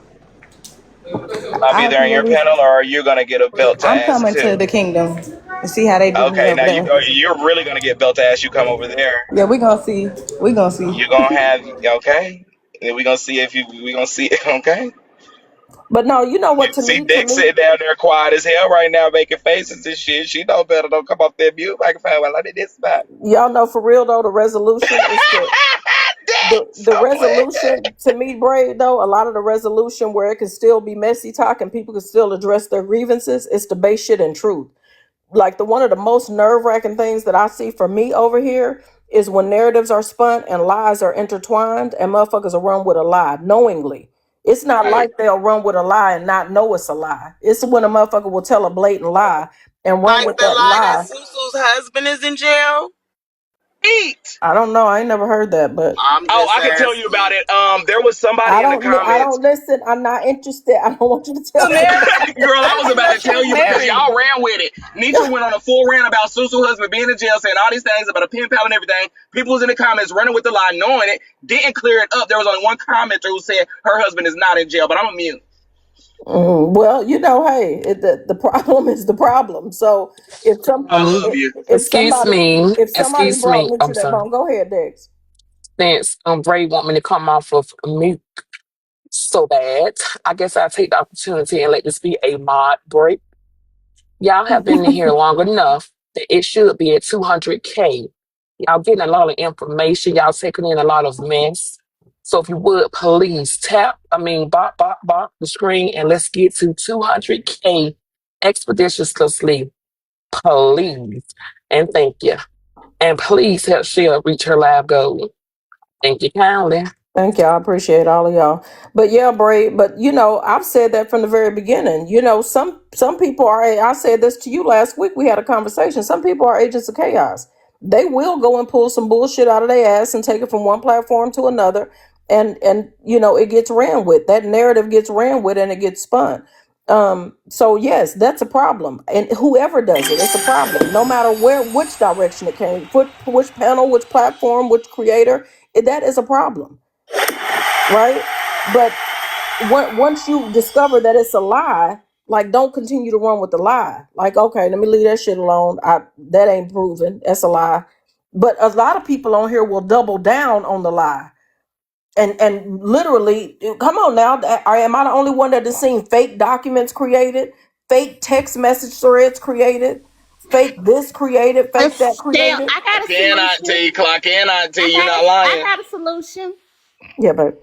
I'll be I'll there be in your ready. panel, or are you gonna get a belt to I'm ass coming to too? the kingdom and see how they do me Okay, over now there. you're really gonna get belt to ass. You come over there. Yeah, we gonna see. We gonna see. You're gonna have okay. And we gonna see if you. We gonna see. Okay. But no, you know You what? see Dick sitting down there quiet as hell right now, making faces and shit. She know better. Don't come off that mute microphone. Well, I did this spot. Y'all know for real though, the resolution is Dick, the so playing. resolution to me, Braid, though, a lot of the resolution where it can still be messy talk and people can still address their grievances is to base shit in truth. Like one of the most nerve-wracking things that I see for me over here is when narratives are spun and lies are intertwined and motherfuckers will run with a lie knowingly. It's not Right. like they'll run with a lie and not know it's a lie. It's when a motherfucker will tell a blatant lie and run Like with the that lie that lie. Susu's husband is in jail. Eat. I don't know. I ain't never heard that, but I'm Oh, just I can tell you about asking. it. There was somebody in the I comments. don't listen. I'm not interested. I don't want you to tell Was me married? about Girl, I I was didn't about know to she tell was you because married. y'all ran with it. Nitra went on a full rant about Susu husband being in jail, saying all these things about a pen pal and everything. People was in the comments running with the lie, knowing it, didn't clear it up. There was only one commenter who said her husband is not in jail, but I'm a mute. Well, hey, the problem is the problem. So I love you. if somebody Excuse brought me. me to I'm that sorry. bone, go ahead, Dex. Since Bray want me to come off of mute so bad, I guess I'll take the opportunity and let this be a mod break. Y'all have been in here long enough that it should be at 200K. Y'all getting a lot of information. Y'all taking in a lot of mess. So if you would please bop the screen and let's get to 200K expeditiously, please. And thank you. And please help Sheila reach her live goal. Thank you kindly. Thank y'all. I appreciate all of y'all. But yeah, Bray, but I've said that from the very beginning. Some people are, I said this to you last week. We had a conversation. Some people are agents of chaos. They will go and pull some bullshit out of their ass and take it from one platform to another and it gets ran with. That narrative gets ran with, and it gets spun. So yes, that's a problem, and whoever does it, it's a problem. No matter which direction it came, which panel, which platform, which creator, that is a problem, right? But once you discover that it's a lie, like, don't continue to run with the lie. Like, okay, let me leave that shit alone. That ain't proven. That's a lie. But a lot of people on here will double down on the lie. And literally, come on now, am I the only one that has seen fake documents created, fake text message threads created, fake this created, fake that Michelle, created? I I got a cannot tell solution. you, Clock. Cannot tell I you, you're got not a I lying. got a solution. Yeah, but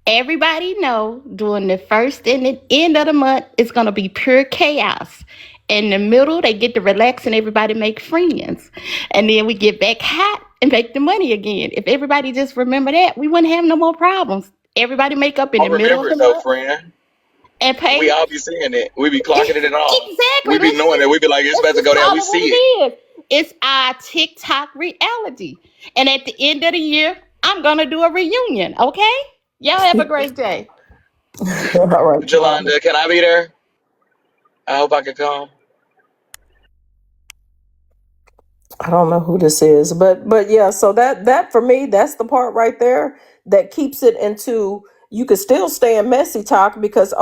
Everybody know during the first and the end of the month it's gonna be pure chaos. In the middle, they get to relax and everybody make friends. And then we get back hot and make the money again. If everybody just remember that, we wouldn't have no more problems. Everybody make up in I the middle of remember the it though, month friend. and We pay. all be seeing it. We be clocking it and all. Exactly. We be knowing it. We be like, it's Let's about to just go there. call We it what see it it. is. It's our TikTok reality. And at the end of the year, I'm gonna do a reunion, okay? Y'all have a great day. all right, Yolanda. Jolanda, can I be there? I hope I can come. I don't know who this is, but yeah. So that for me, that's the part right there that keeps it into. You could still stay in messy talk because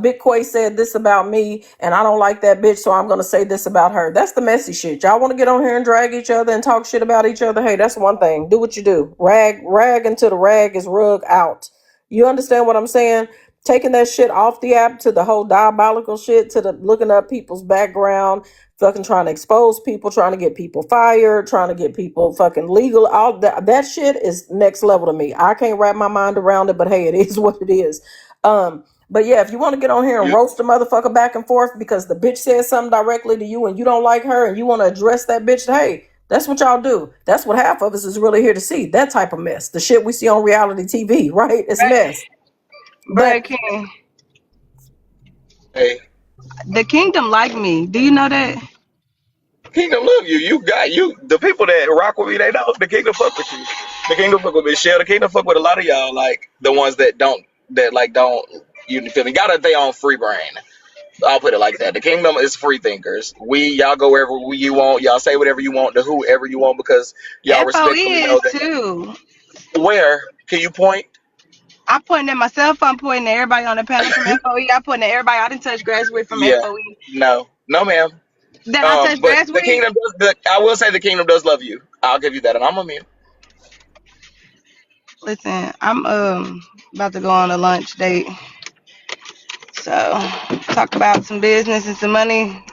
Big Quay said this about me, and I don't like that bitch, so I'm gonna say this about her. That's the messy shit. Y'all want to get on here and drag each other and talk shit about each other? Hey, that's one thing. Do what you do. Rag until the rag is rug out. You understand what I'm saying? Taking that shit off the app to the whole diabolical shit to the looking up people's background, fucking trying to expose people, trying to get people fired, trying to get people fucking legal. All that shit is next level to me. I can't wrap my mind around it, but hey, it is what it is. But yeah, if you want to get on here and You roast a motherfucker back and forth because the bitch said something directly to you and you don't like her and you want to address that bitch, hey, that's what y'all do. That's what half of us is really here to see. That type of mess. The shit we see on reality TV, right? It's mess. But Brad King, hey, the kingdom like me. Do you know that? Kingdom love you. You got you. The people that rock with me, they know the Kingdom fuck with you. The Kingdom fuck with MissChell. The Kingdom fuck with a lot of y'all, like the ones that don't, that like don't. You feel me? Got their own free brain. I'll put it like that. The Kingdom is free thinkers. Y'all go wherever you want. Y'all say whatever you want to whoever you want because y'all FOE respectfully know is that. too. Where can you point? I'm pointing at myself. I'm pointing at everybody on the panel from FOE. I'm pointing at everybody I didn't touch grass with from Yeah. FOE. No. No, ma'am. That I touched But grass the with. Kingdom does. I will say the Kingdom does love you. I'll give you that, and I'm a mute. Listen, I'm about to go on a lunch date. So talk about some business and some money.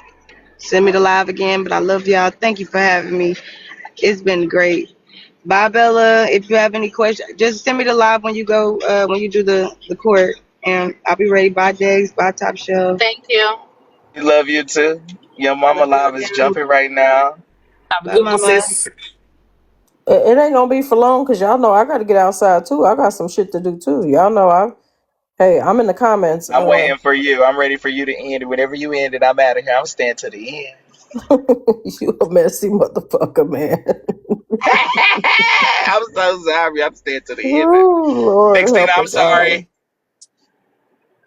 Send me the live again. But I love y'all. Thank you for having me. It's been great. Bye, Bella. If you have any questions, just send me the live when you go when you do the court, and I'll be ready. Bye, Degs. Bye, Top Shelf. Thank you. We love you too. Your Have a mama good live is one. jumping right now. Have a Bye, good one, Mama. sis. it ain't gonna be for long because y'all know I got to get outside too. I got some shit to do too. Y'all know Hey, I'm in the comments. I'm waiting for you. I'm ready for you to end it. Whenever you end it, I'm out of here. I'm staying to the end. You a messy motherfucker, man. I'm so sorry. I'm staying to the end, baby. Oh, Big Lord Stina, help I'm us all. sorry.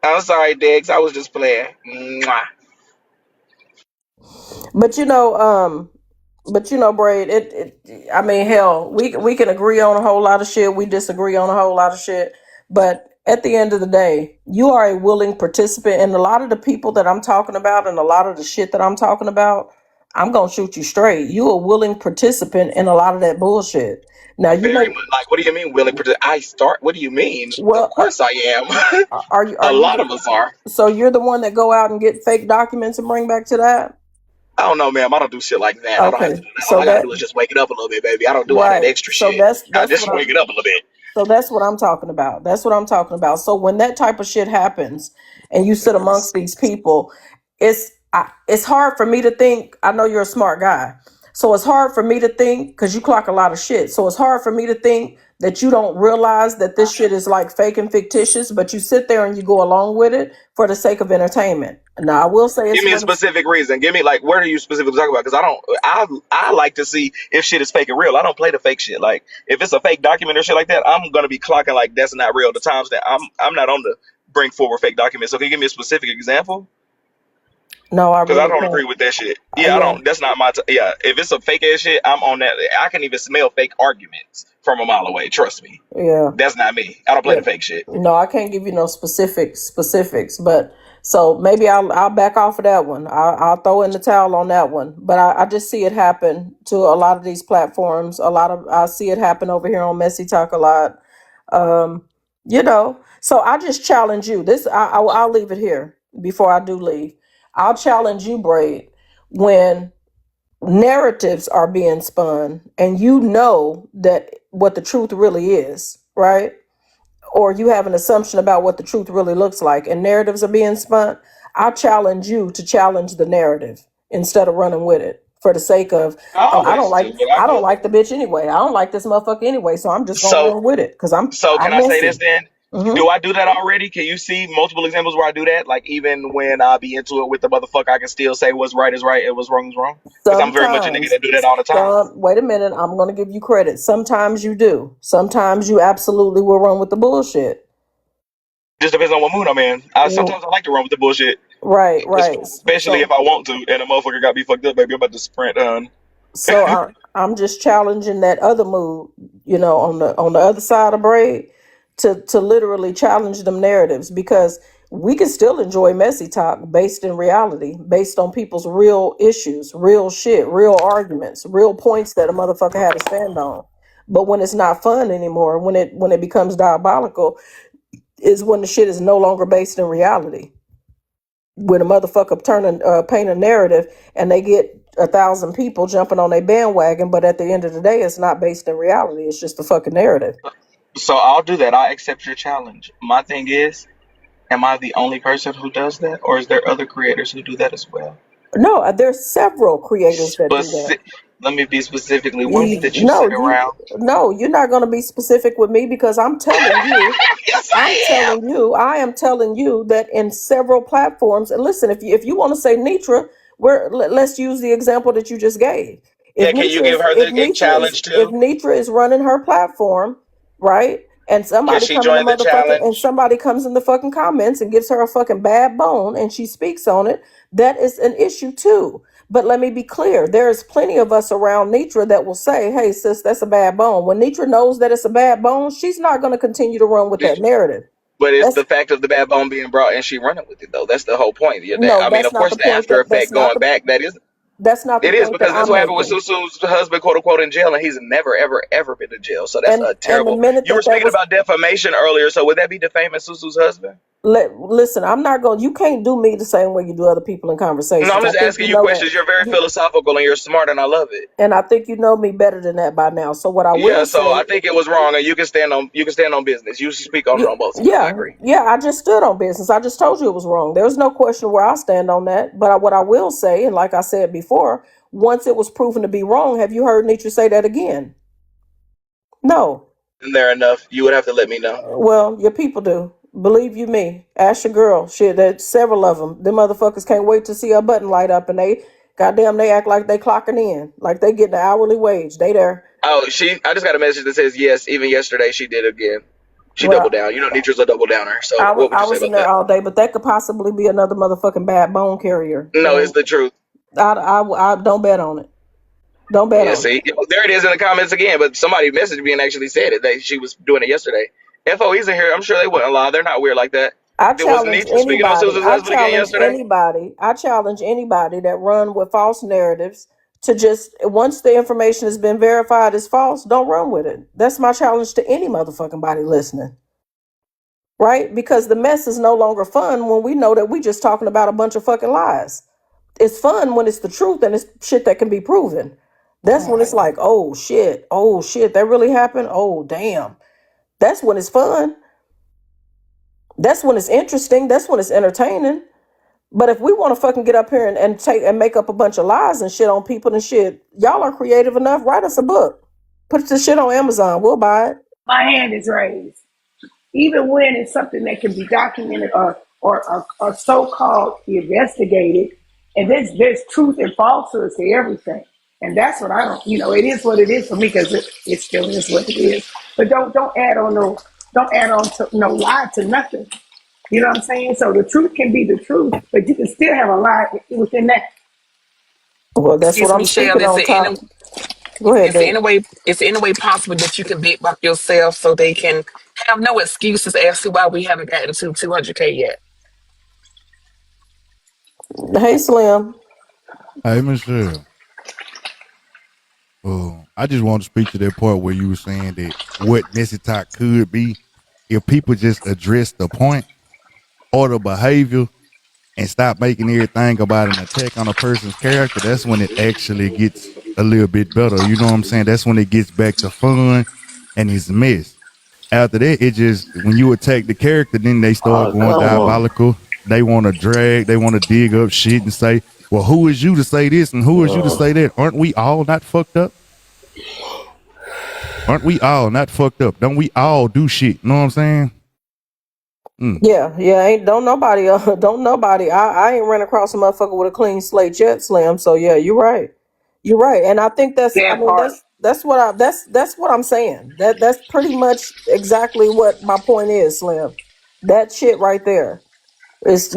I'm sorry, Diggs. I was just playing. Mwah. But Braid, I mean, hell, we can agree on a whole lot of shit. We disagree on a whole lot of shit. But at the end of the day, you are a willing participant, and a lot of the people that I'm talking about, and a lot of the shit that I'm talking about, I'm gonna shoot you straight. You a willing participant in a lot of that bullshit. Now you Very may, much. Like, what do you mean, willing? I start. What do you mean? Of well, course I am. are you A are you lot the, of us are. so you're the one that go out and get fake documents and bring back to that? I don't know, ma'am. I don't do shit like that. I don't have to Okay, do that. All so I gotta that do is just wake it up a little bit, baby. I don't do all that right. extra So shit. I that's just what wake it up a little bit. I'm talking about. That's what I'm talking about. So when that type of shit happens, and you sit amongst these people, it's hard for me to think. I know you're a smart guy, so it's hard for me to think because you clock a lot of shit. So it's hard for me to think that you don't realize that this shit is like fake and fictitious, but you sit there and you go along with it for the sake of entertainment. Now, I will say Give it's me a what it's. specific reason. Give me like what are you specifically talking about? Because I don't. I like to see if shit is fake and real. I don't play the fake shit. Like if it's a fake document or shit like that, I'm gonna be clocking like that's not real. The times that I'm not on the bring forward fake documents. So can you give me a specific example? No, I Because I really don't can't. agree with that shit. Yeah, I Yeah, don't. That's not my. Yeah, if it's a fake ass shit, I'm on that. I can even smell fake arguments from a mile away. Trust me. yeah. That's not me. I don't play Yeah. the fake shit. No, I can't give you no specifics, but so maybe I'll back off of that one. I'll throw in the towel on that one. But I just see it happen to a lot of these platforms. I see it happen over here on Messy Talk a lot. Um, so I just challenge you. I'll leave it here before I do leave. I'll challenge you, Braid, when narratives are being spun and you know that what the truth really is, right? Or you have an assumption about what the truth really looks like and narratives are being spun, I challenge you to challenge the narrative instead of running with it for the sake of, I oh, I don't always like do, but I I don't feel like the bitch anyway. I don't like this motherfucker anyway, so I'm just gonna so. run with it because So can I'm I say this messy. then? Hmm. Do I do that already? Can you see multiple examples where I do that? Like even when I be into it with the motherfucker, I can still say what's right is right and what's wrong is wrong. Because I'm very much a nigga Sometimes, that do that all the time. wait a minute, I'm gonna give you credit. Sometimes you do. Sometimes you absolutely will run with the bullshit. Just depends on what mood I'm in. Sometimes I like to run with the bullshit, Right, right. especially if So I want to. And a motherfucker got me fucked up, baby. I'm about to sprint. So I'm just challenging that other mood, on the other side of Braid, to literally challenge them narratives because we can still enjoy messy talk based in reality, based on people's real issues, real shit, real arguments, real points that a motherfucker had to stand on. But when it's not fun anymore, when it becomes diabolical, is when the shit is no longer based in reality. When a motherfucker paint a narrative and they get 1,000 people jumping on their bandwagon, but at the end of the day, it's not based in reality. It's just a fucking narrative. So I'll do that. I'll accept your challenge. My thing is, am I the only person who does that, or is there other creators who do that as well? No, there's several creators that do that. Speci- Let me be specifically. What You, did you no, sit you around? no, you're not going to be specific with me because I'm telling you. Yes, I'm I am. telling you, I am telling you that in several platforms, and listen, if you want to say Nitra, let's use the example that you just gave. If Yeah, can you Nitra give is her if the Nitra is challenge if too? Nitra is running her platform, right? And Can somebody she come in the join the motherfucking and challenge? somebody comes in the fucking comments and gives her a fucking bad bone and she speaks on it, that is an issue too. But let me be clear, there is plenty of us around Nitra that will say, hey sis, that's a bad bone. When Nitra knows that it's a bad bone, she's not going to continue to run with Did that narrative. But it's That's the fact of the bad bone being brought and she running with it though. That's the whole point. no, I mean, that's of not course, the the point after that effect going back, that is that's not the it is point that because that's I'm what happened with making. Susu's husband, quote unquote, in jail, and he's never, ever, ever been to jail. So that's a And the terrible. minute You were that speaking was about defamation earlier, so would that be defaming Susu's husband? listen, I'm not going. You can't do me the same way you do other people in No, I'm conversations. I just think asking you you know that. questions. You're very You philosophical and you're smart, and I love it. and I think you know me better than that by now. So what I Yeah, will so say, I think it was wrong, and you can stand on business. You should speak on it yeah, on both sides. I yeah, agree. yeah. I just stood on business. I just told you it was wrong. There's no question where I stand on that. But what I will say, and like I said before, once it was proven to be wrong, have you heard Nietzsche say that again? No. Isn't there enough? You would have to let me know. Well, your people do. Believe you me. Ask your girl. Shit, there's several of them. Them motherfuckers can't wait to see her button light up, and goddamn, they act like they clocking in, like they getting an hourly wage. They there. Oh, I just got a message that says yes. Even yesterday, she did again. She doubled Well, down. You know, Nietzsche's a double downer. So, I was what would I you say was in about there that? all day, but that could possibly be another motherfucking bad bone carrier, No, it's and the truth. I don't bet on it. Don't bet Yeah, on it. see, there it is in the comments again. But somebody messaged me and actually said it that she was doing it yesterday. FOE's in here. I'm sure they wouldn't lie. They're not weird like that. I There was challenge Nietzsche speaking on anybody. Susan's husband again yesterday. I challenge anybody that run with false narratives to just once the information has been verified as false, don't run with it. That's my challenge to any motherfucking body listening. Right? Because the mess is no longer fun when we know that we just talking about a bunch of fucking lies. It's fun when it's the truth and it's shit that can be proven. That's when it's like, oh shit, that really happened. Oh damn. That's when it's fun. That's when it's interesting. That's when it's entertaining. But if we want to fucking get up here and take and make up a bunch of lies and shit on people and shit, y'all are creative enough. Write us a book. Put the shit on Amazon. We'll buy it. My hand is raised. Even when it's something that can be documented or so-called investigated, and there's truth and falsehoods to everything. And that's what I don't, it is what it is for me because it still is what it is. But don't add on to no lie to nothing. You know what I'm saying? So the truth can be the truth, but you can still have a lie within that. Well, that's what Excuse I'm me, Shell. speaking on top. Go ahead, Dave. Is there any way possible that you can bid box yourself so they can have no excuses as to why we haven't gotten to 200K yet? Hey, Slim. Hey, MissChell. I just want to speak to that part where you were saying that what Nessie Talk could be if people just address the point or the behavior and stop making everything about an attack on a person's character. That's when it actually gets a little bit better. You know what I'm saying? That's when it gets back to fun and it's mess. After that, it just when you attack the character, then they start going Come on. diabolical. They want to drag, they want to dig up shit and say, well, who is you to say this and who is you to say that? Aren't we all not fucked up? Aren't we all not fucked up? Don't we all do shit? You know what I'm saying? Yeah, ain't don't nobody don't nobody. I ain't ran across a motherfucker with a clean slate yet, Slim. So yeah, you're right. You're right. And I think That part. that's what I'm saying. That's pretty much exactly what my point is, Slim. That shit right there. Is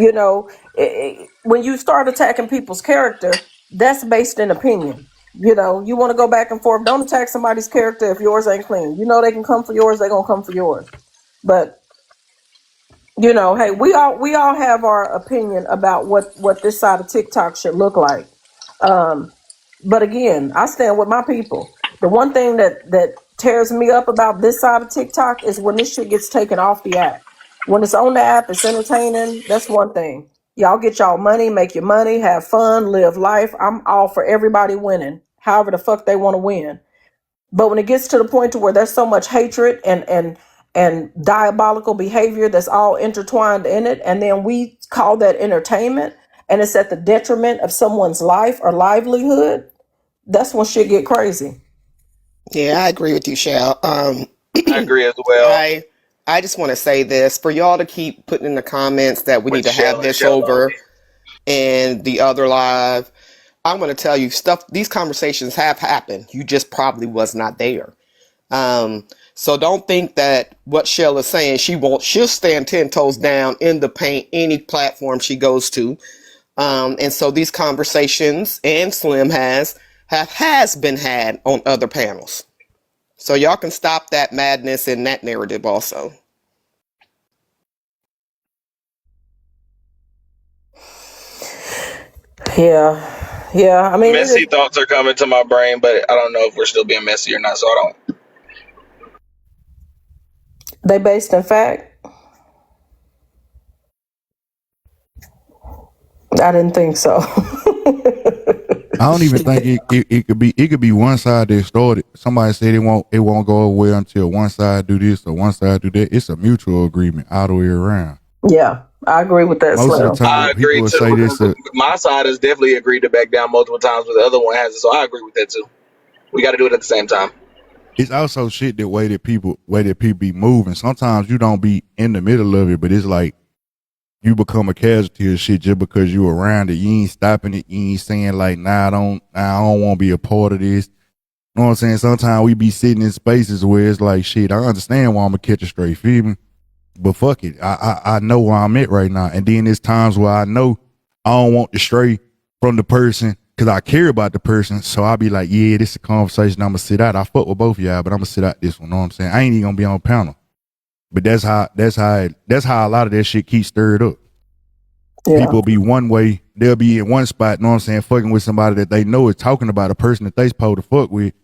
when you start attacking people's character, that's based in opinion. You want to go back and forth. Don't attack somebody's character if yours ain't clean. They can come for yours. They're gonna come for yours. But hey, we all have our opinion about what this side of TikTok should look like. But again, I stand with my people. The one thing that tears me up about this side of TikTok is when this shit gets taken off the app. When it's on the app, it's entertaining. That's one thing. Y'all get y'all money, make your money, have fun, live life. I'm all for everybody winning, however the fuck they want to win. But when it gets to the point to where there's so much hatred and diabolical behavior that's all intertwined in it, and then we call that entertainment, and it's at the detriment of someone's life or livelihood, that's when shit get crazy. Yeah, I agree with you, Shell. I agree as well I just want to say this for y'all to keep putting in the comments that we with need to have Shell and this Shell over only. and the other live. I'm going to tell you stuff. These conversations have happened. You just probably was not there. So don't think that what Shell is saying, she'll stand 10 toes down in the paint, any platform she goes to. And so these conversations and Slim has been had on other panels. So y'all can stop that madness and that narrative also. Yeah. I mean, Messy thoughts are coming to my brain, but I don't know if we're still being messy or not, so I don't. they based in fact. I didn't think so. I don't even think it could be one side that started. Somebody said it won't go away until one side do this or one side do that. It's a mutual agreement all the way around. Yeah, I agree with that, Most of the Slim. time, I agree people will too say this. because my side has definitely agreed to back down multiple times, but the other one hasn't. So I agree with that too. We got to do it at the same time. It's also shit that way that people be moving. Sometimes you don't be in the middle of it, but it's like you become a casualty of shit just because you around it. You ain't stopping it. You ain't saying like, I don't want to be a part of this. You know what I'm saying? Sometimes we be sitting in spaces where it's like, shit, I understand why I'm gonna catch a stray, feel me? But fuck it. I know where I'm at right now. And then there's times where I know I don't want to stray from the person because I care about the person. So I'll be like, yeah, this is a conversation I'm gonna sit out. I fuck with both of y'all, but I'm gonna sit out this one. You know what I'm saying? I ain't even gonna be on panel. But that's how a lot of that shit keeps stirred up. Yeah. People be one way, they'll be in one spot, you know what I'm saying, fucking with somebody that they know is talking about a person that they supposed to fuck with,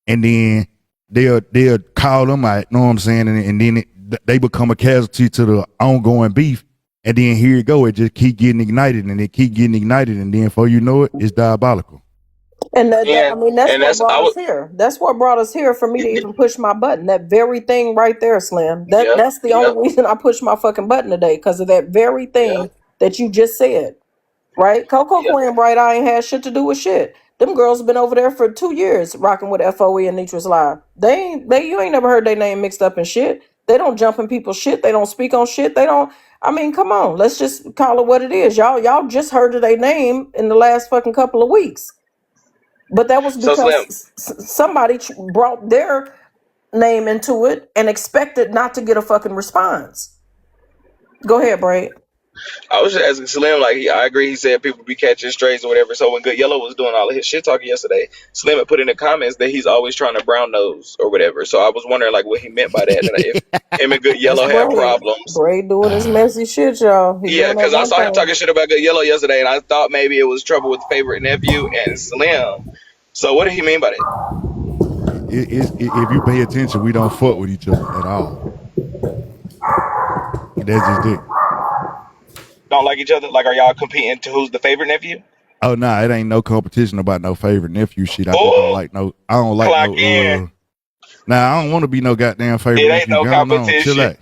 and then they'll call them out, you know what I'm saying, and then they become a casualty to the ongoing beef, and then here you go, it just keep getting ignited, and then before you know it, it's diabolical. And I And mean, that's and what that's brought I us would. here. That's what brought us here for me to even push my button. That very thing right there, Slim. Yep. That's the Yep. only reason I pushed my fucking button today, because of that very Yep. thing that you just said. Right? Coco Yep. Quinn Bright, I ain't had shit to do with shit. Them girls been over there for 2 years rocking with FOE and Nitra's Live. You ain't never heard their name mixed up in shit. They don't jump in people's shit. They don't speak on shit. They don't. I mean, come on. Let's just call it what it is. Y'all just heard of their name in the last fucking couple of weeks. But that was So Slim, because somebody brought their name into it and expected not to get a fucking response. Go ahead, Braid. I was just asking Slim, like, I agree. He said people be catching strays or whatever. So when Good Yellow was doing all of his shit talking yesterday, Slim had put in the comments that he's always trying to brown nose or whatever. So I was wondering, like, what he meant by that. That if him and Good That's Yellow had Braid. problems. Braid doing his messy shit, y'all. He Yeah, doing that because I one saw him thing. talking shit about Good Yellow yesterday, and I thought maybe it was trouble with favorite nephew and Slim. So what did he mean by that? If you pay attention, we don't fuck with each other at all. That's just it. Don't like each other? Like, are y'all competing to who's the favorite nephew? Oh nah, it ain't no competition about no favorite nephew shit. I just don't Oh, like no. I don't like clock in. no. Nah, I don't want to be no goddamn favorite It ain't nephew. no Going on, chill competition. out,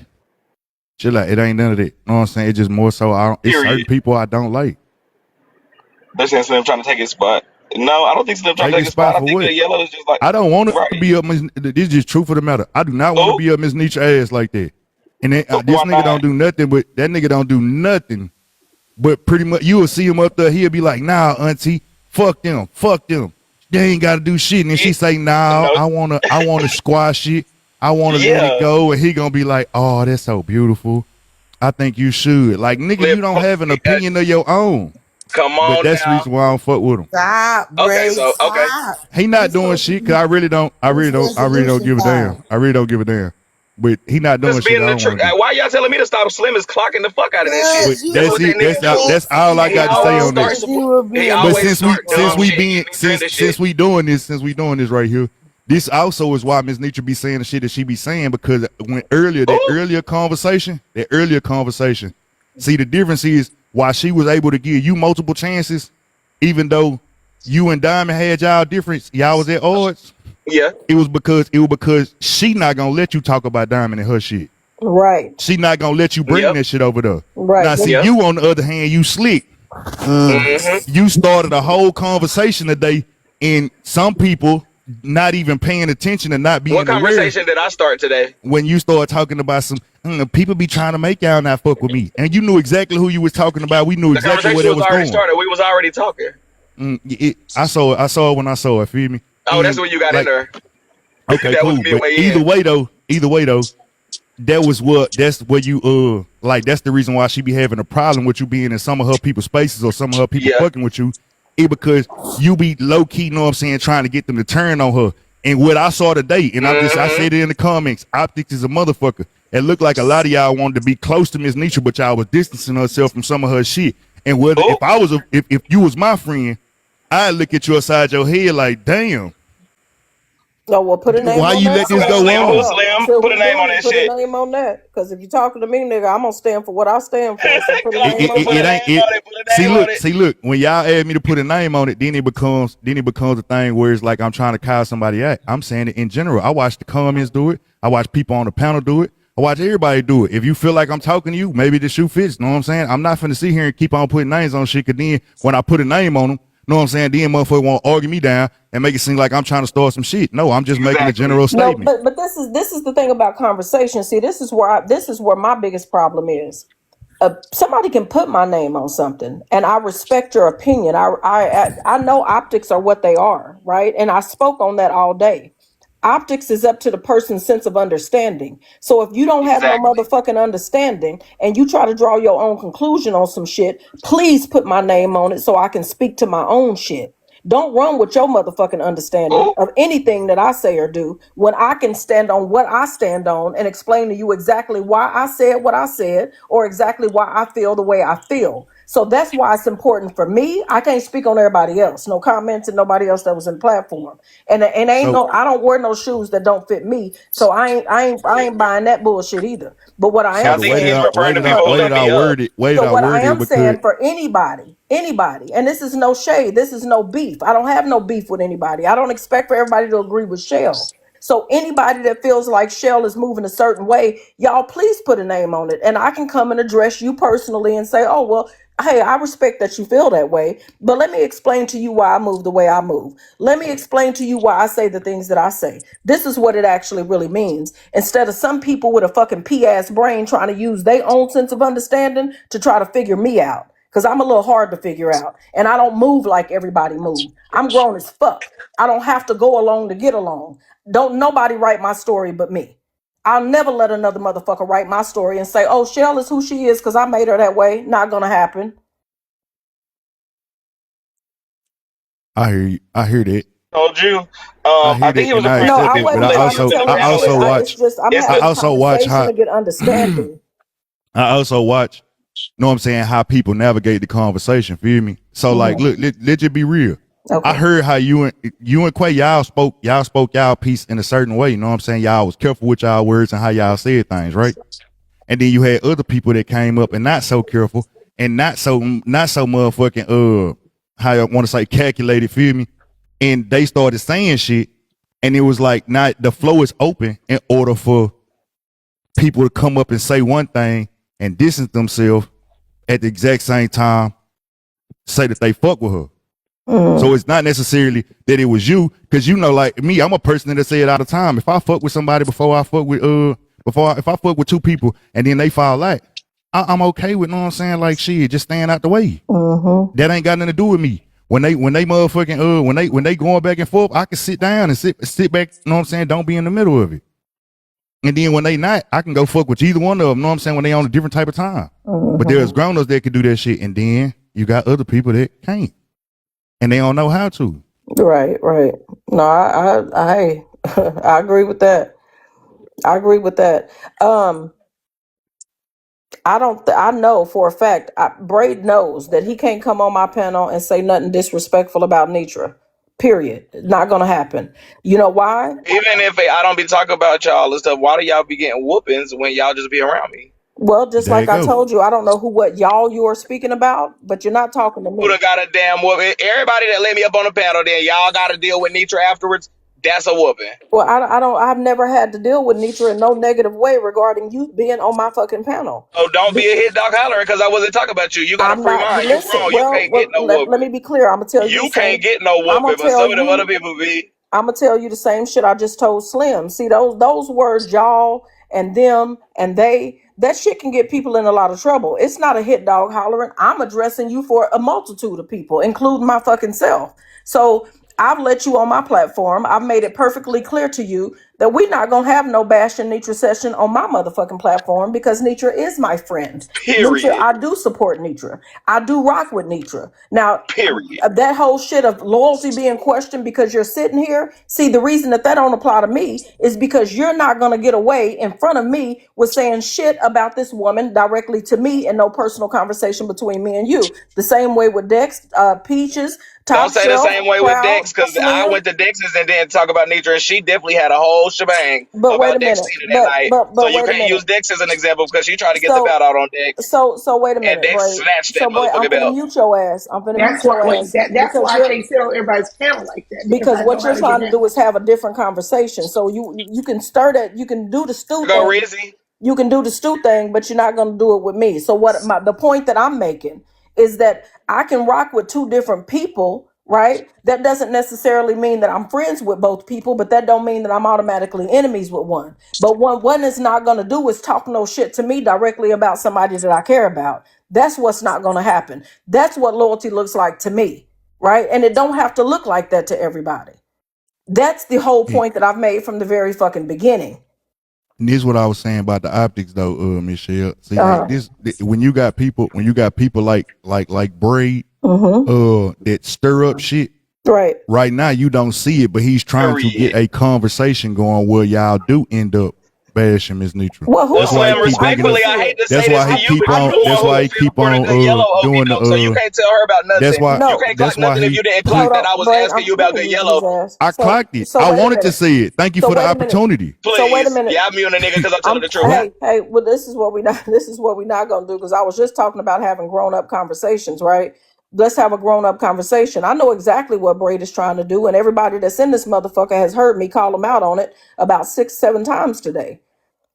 chill out. It ain't none of that. You know what I'm saying? It's just more so. It's certain Period. people I don't like. They're saying Slim trying to take his spot. No, I don't think Slim trying to Take take his his spot. spot I for think what? Good Yellow is just like, I don't want to right. be up. This is just truth of the matter. I do not want to Oh, be up Miss Nietzsche ass like that. And then, this why nigga not? don't do nothing. But that nigga don't do nothing. But pretty much you will see him up there. He'll be like, "Nah, auntie, fuck them, fuck them. They ain't got to do shit." And then she say, "Nah, No, I wanna squash it. I wanna let it yeah. go." And he gonna be like, "Oh, that's so beautiful. I think you should." Like, nigga, Slim, you don't have an opinion of your own. come But on that's the now. reason why I don't fuck with him. Stop, Okay, Bray. so okay. Stop. He not What's doing shit because I really don't give a time? damn. I really don't give a damn. But he not doing Just shit being I the don't truth. want to do. Why y'all telling me to stop? Slim is clocking the fuck out of that shit. But Because you That's were that's what that it. nigga do. That's all I messy, He got to say always on that. starts. because you were He being But always since start dumb we shit being and then trending shit. since we doing this right here, this also is why Miss Nietzsche be saying the shit that she be saying, because when that Ooh, earlier conversation, see, the difference is why she was able to give you multiple chances, even though you and Diamond had y'all difference, y'all was at odds. yeah, It was because she not gonna let you talk about Diamond and her shit. Right. She not gonna let you bring yep, that shit over there. Right. Now, see, yep. you on the other hand, you slick. Mm-hmm. You started a whole conversation today, and some people not even paying attention and not What being aware conversation did I start today? when you start talking about some people be trying to make y'all not fuck with me, and you knew exactly who you was talking about. We knew The exactly where conversation that was was already going. started. We was already talking. I saw it when I saw it. Feel me? Oh, that's And when you got in like, there. okay, That was cool. But midway in. either way though, that's where you like that's the reason why she be having a problem with you being in some of her people's spaces or some of her people Yeah. fucking with you. It because you be low key, know what I'm saying, trying to get them to turn on her. And what I saw today, and I Mm-hmm. said it in the comments, optics is a motherfucker. It looked like a lot of y'all wanted to be close to Miss Nietzsche, but y'all was distancing herself from some of her shit. And whether Oh, if you was my friend, I'd look at you upside your head like, damn, Oh, well, put a name why on you that let too. this okay, go Slim. Who's on? Well, Slim? till Put a we name on do, that put a shit. name on that. Because if you're talking to me, nigga, I'm gonna stand for what I stand for. So put a Clock name it. on Put a that. Ain't name it. on it. Put a name on it. See, look. When y'all add me to put a name on it, then it becomes a thing where it's like I'm trying to call somebody out. I'm saying it in general. I watch the comments do it. I watch people on the panel do it. I watch everybody do it. If you feel like I'm talking to you, maybe the shoe fits. Know what I'm saying? I'm not finna sit here and keep on putting names on shit. Cause then when I put a name on them, know what I'm saying? Then motherfucker won't argue me down and make it seem like I'm trying to start some shit. No, I'm just making a Exactly. general No, statement. but this is the thing about conversation. See, this is where my biggest problem is. Somebody can put my name on something, and I respect your opinion. I know optics are what they are, right? And I spoke on that all day. Optics is up to the person's sense of understanding. So if you don't have no Exactly. motherfucking understanding and you try to draw your own conclusion on some shit, please put my name on it so I can speak to my own shit. Don't run with your motherfucking understanding Oh, of anything that I say or do when I can stand on what I stand on and explain to you exactly why I said what I said or exactly why I feel the way I feel. So that's why it's important for me. I can't speak on everybody else. No comment to nobody else that was in the platform. And ain't So no I don't wear no shoes that don't fit me. So I ain't buying that bullshit either. But what I so I am the think way that he's saying I for way referring to that I people who way no, that lift I me up. word it, way that so I what I word it am because saying for anybody, and this is no shade, this is no beef. I don't have no beef with anybody. I don't expect for everybody to agree with Shell. So anybody that feels like Shell is moving a certain way, y'all please put a name on it. And I can come and address you personally and say, oh, well, Hey, I respect that you feel that way, but let me explain to you why I move the way I move. Let me explain to you why I say the things that I say. This is what it actually really means. Instead of some people with a fucking pea ass brain trying to use their own sense of understanding to try to figure me out. Because I'm a little hard to figure out. And I don't move like everybody moves. I'm grown as fuck. I don't have to go along to get along. Don't nobody write my story but me. I'll never let another motherfucker write my story and say, oh, Shell is who she is because I made her that way. Not gonna happen. I hear you. I hear that. Told you. I I hear think that, he was and a I friend No, to the accept I it. people But who wasn't I let trying me to use also, them tell in her I shit. also family. It's watch. just I'm It's I having the a also watch conversation how. to get understanding. I also watch. Know what I'm saying? How people navigate the conversation. Feel me? So like, Mhm. look, let you be real. I Okay. heard how you and Quay y'all spoke y'all piece in a certain way. You know what I'm saying? Y'all was careful with y'all words and how y'all said things, right? And then you had other people that came up and not so careful and not so motherfucking how I want to say calculated, feel me? And they started saying shit, and it was like not the flow is open in order for people to come up and say one thing and distance themselves at the exact same time, say that they fuck with her. So Mm. it's not necessarily that it was you, because you know, like me, I'm a person that say it all the time. If I fuck with somebody if I fuck with two people and then they fall out, I'm okay with, know what I'm saying, like shit, just staying out the way. Mm-hmm. That ain't got nothing to do with me. When they motherfucking when they going back and forth, I can sit down and sit back, know what I'm saying, don't be in the middle of it. And then when they not, I can go fuck with either one of them, know what I'm saying, when they on a different type of time. But there's Mm-hmm. grown-ups that can do that shit, and then you got other people that can't. And they don't know how to. Right, right. No, I I agree with that. I agree with that. Um, I know for a fact, Braid knows that he can't come on my panel and say nothing disrespectful about Nitra. Period. Not gonna happen. You know why? even if I don't be talking about y'all and stuff, why do y'all be getting whoopings when y'all just be around me? Well, just There you like I go. told you, I don't know what y'all you are speaking about, but you're not talking to Who me. done got a damn whooping? Everybody that let me up on the panel, then y'all got to deal with Nitra afterwards. That's a whooping. Well, I don't. I've never had to deal with Nitra in no negative way regarding you being on my fucking panel. Oh, don't be Be- a hit dog hollering because I wasn't talking about you. You got a I'm free not. mind. You Listen. grown. You can't get no Let whooping. me be clear. I'm gonna tell you the You can't same. get no I'm gonna whooping, but tell some of them other you. people be. I'm gonna tell you the same shit I just told Slim. See those words, y'all and them and they. That shit can get people in a lot of trouble. It's not a hit dog hollering. I'm addressing you for a multitude of people, including my fucking self. So I've let you on my platform. I've made it perfectly clear to you that we're not gonna have no bashing Nitra session on my motherfucking platform because Nitra is my friend. Nitra, Period. I do support Nitra. I do rock with Nitra. Now, Period. that whole shit of loyalty being questioned because you're sitting here. See, the reason that don't apply to me is because you're not going to get away in front of me with saying shit about this woman directly to me and no personal conversation between me and you. The same way with Dex, Peaches, Don't Top say the Shelf, same way with Proud, Dex because I Slim. went to Dex's and didn't talk about Nitra, and she definitely had a whole shebang But wait a about minute. Dexina that night. So But you wait a can't use minute. Dex as an example because she tried to get the So belt out on Dex, so wait a and minute, Dex Bray. snatched that So Bray, I'm motherfucking finna belt. mute your ass. I'm finna mute That's why. your Wait, ass that's because why I you're can't sit on everybody's panel like that because because I know what how you're to get trying to down. do is have a different conversation. So you can start at you can do the stew Go thing. Rizzy. You can do the stew thing, but you're not going to do it with me. So the point that I'm making is that I can rock with two different people, right? That doesn't necessarily mean that I'm friends with both people, but that don't mean that I'm automatically enemies with one. But one is not going to do is talk no shit to me directly about somebody that I care about. That's what's not going to happen. That's what loyalty looks like to me, right? And it don't have to look like that to everybody. That's the whole And point that I've made from the very fucking beginning. this is what I was saying about the optics, though, MissChell. See, like Uh, this, when you got people like Braid, mm-hmm. that stir up shit. Right. Right now, you don't see it, but he's trying to get Period. a conversation going where y'all do end up bashing Miss Nitra. Well, who Well, That's why he said Slim, that? keep I bringing do up. respectfully, see I hate it. to That's say this why to he I you, keep but I you on. the do one That's see who why it. he feel keep for on the yellow okie doing doke, so you the. can't tell her about That's nothing. why. You No, can't clock That's why nothing if he. you didn't clock hold that on, I was Braid. asking you Let about me the mute his yellow. ass. I So clocked it. I wait a wanted to minute. say it. Thank you So for the wait a minute. opportunity. So wait a Please. minute. Yeah, I'm muting a nigga because I'm telling I'm the truth. hey. Well, this is what we not. This is what we not gonna do because I was just talking about having grown up conversations, right? Let's have a grown up conversation. I know exactly what Braid is trying to do, and everybody that's in this motherfucker has heard me call him out on it about 6, 7 times today.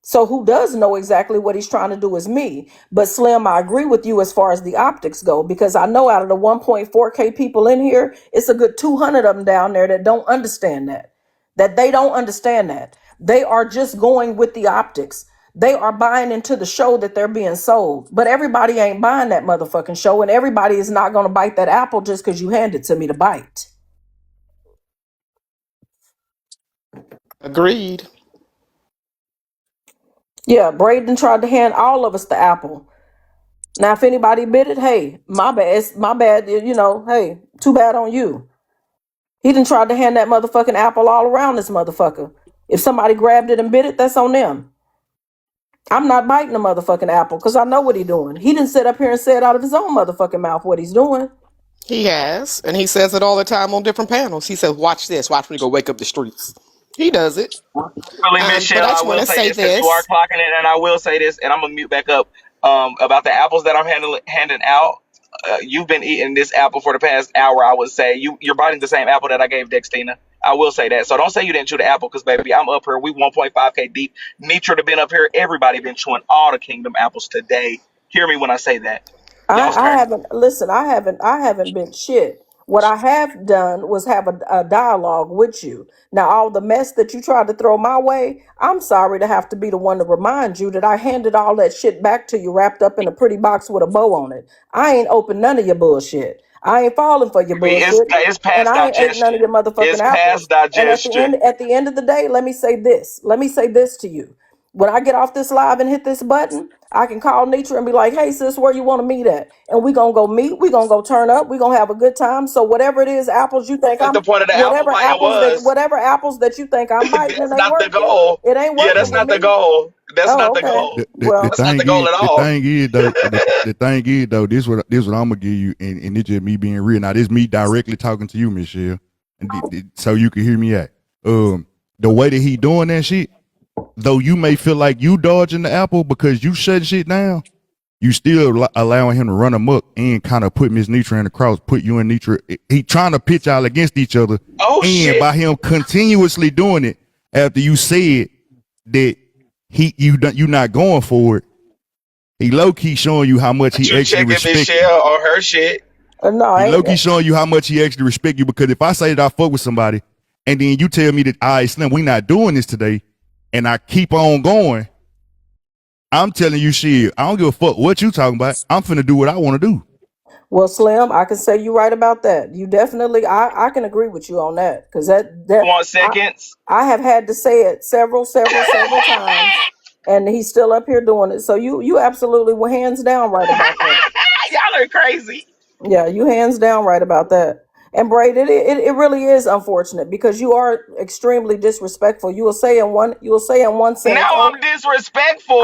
So who does know exactly what he's trying to do is me. But Slim, I agree with you as far as the optics go, because I know out of the 1.4K people in here, it's a good 200 of them down there that don't understand that they don't understand that. They are just going with the optics. They are buying into the show that they're being sold. But everybody ain't buying that motherfucking show, and everybody is not going to bite that apple just because you hand it to me to bite. Agreed. Yeah, Braden tried to hand all of us the apple. Now, if anybody bit it, hey, my bad. It's my bad. You know, hey, too bad on you. He done tried to hand that motherfucking apple all around this motherfucker. If somebody grabbed it and bit it, that's on them. I'm not biting the motherfucking apple because I know what he doing. He didn't sit up here and say it out of his own motherfucking mouth what he's doing. He has, and he says it all the time on different panels. He says, "Watch this. Watch me go wake up the streets." He does it. Really, But Michelle, I I just want will to say say this because you are this. clocking it, and I will say this, and I'm gonna mute back up. About the apples that I'm handing out. You've been eating this apple for the past hour. I would say you're biting the same apple that I gave Dextina. I will say that. So don't say you didn't chew the apple, because baby, I'm up here. We 1.5K deep. Nitra have been up here. Everybody been chewing all the Kingdom apples today. Hear me when I say that. Y'all's I turn. haven't listen. I haven't been shit. What I have done was have a dialogue with you. Now, all the mess that you tried to throw my way, I'm sorry to have to be the one to remind you that I handed all that shit back to you wrapped up in a pretty box with a bow on it. I ain't opened none of your bullshit. I ain't falling for your bullshit, It's and past I ain't ate none of digestion. your motherfucking It's past apples. And digestion. at the end of the day, let me say this. Let me say this to you. When I get off this live and hit this button, I can call Nitra and be like, hey, sis, where you want to meet at? And we going to go meet. We going to go turn up. We going to have a good time. So whatever it is, apples you think What the I'm, point of the apple biting was? whatever apples that you think I'm biting and That's ain't not the working, goal. it ain't Yeah, working that's with not the me. goal. That's Oh, not the okay. goal. The Well, That's not thing the goal is, at all. the thing is though, this what I'm gonna give you, and it's just me being real. Now, this me directly talking to you, MissChell, and so you can hear me out. The way that he doing that shit, though you may feel like you dodging the apple because you shut shit down, you still allowing him to run amok and kind of put Miss Nitra in the cross, put you and Nitra. He trying to pitch y'all against each other, Oh and shit! by him continuously doing it after you said that you not going for it, he low key showing you how much But he you actually checking respect you. Michelle on her shit? no, He I low ain't. key showing you how much he actually respect you, because if I say that I fuck with somebody and then you tell me that all right, Slim, we not doing this today, and I keep on going, I'm telling you shit. I don't give a fuck what you talking about. I'm finna do what I want to do. Well, Slim, I can say you right about that. You definitely, I can agree with you on that because You want seconds? I have had to say it several times, and he's still up here doing it. So you absolutely were hands down right about that. Y'all are crazy. Yeah, you hands down right about that. And Braid, it really is unfortunate because you are extremely disrespectful. You will say in one sentence, Now "Oh, I'm disrespectful.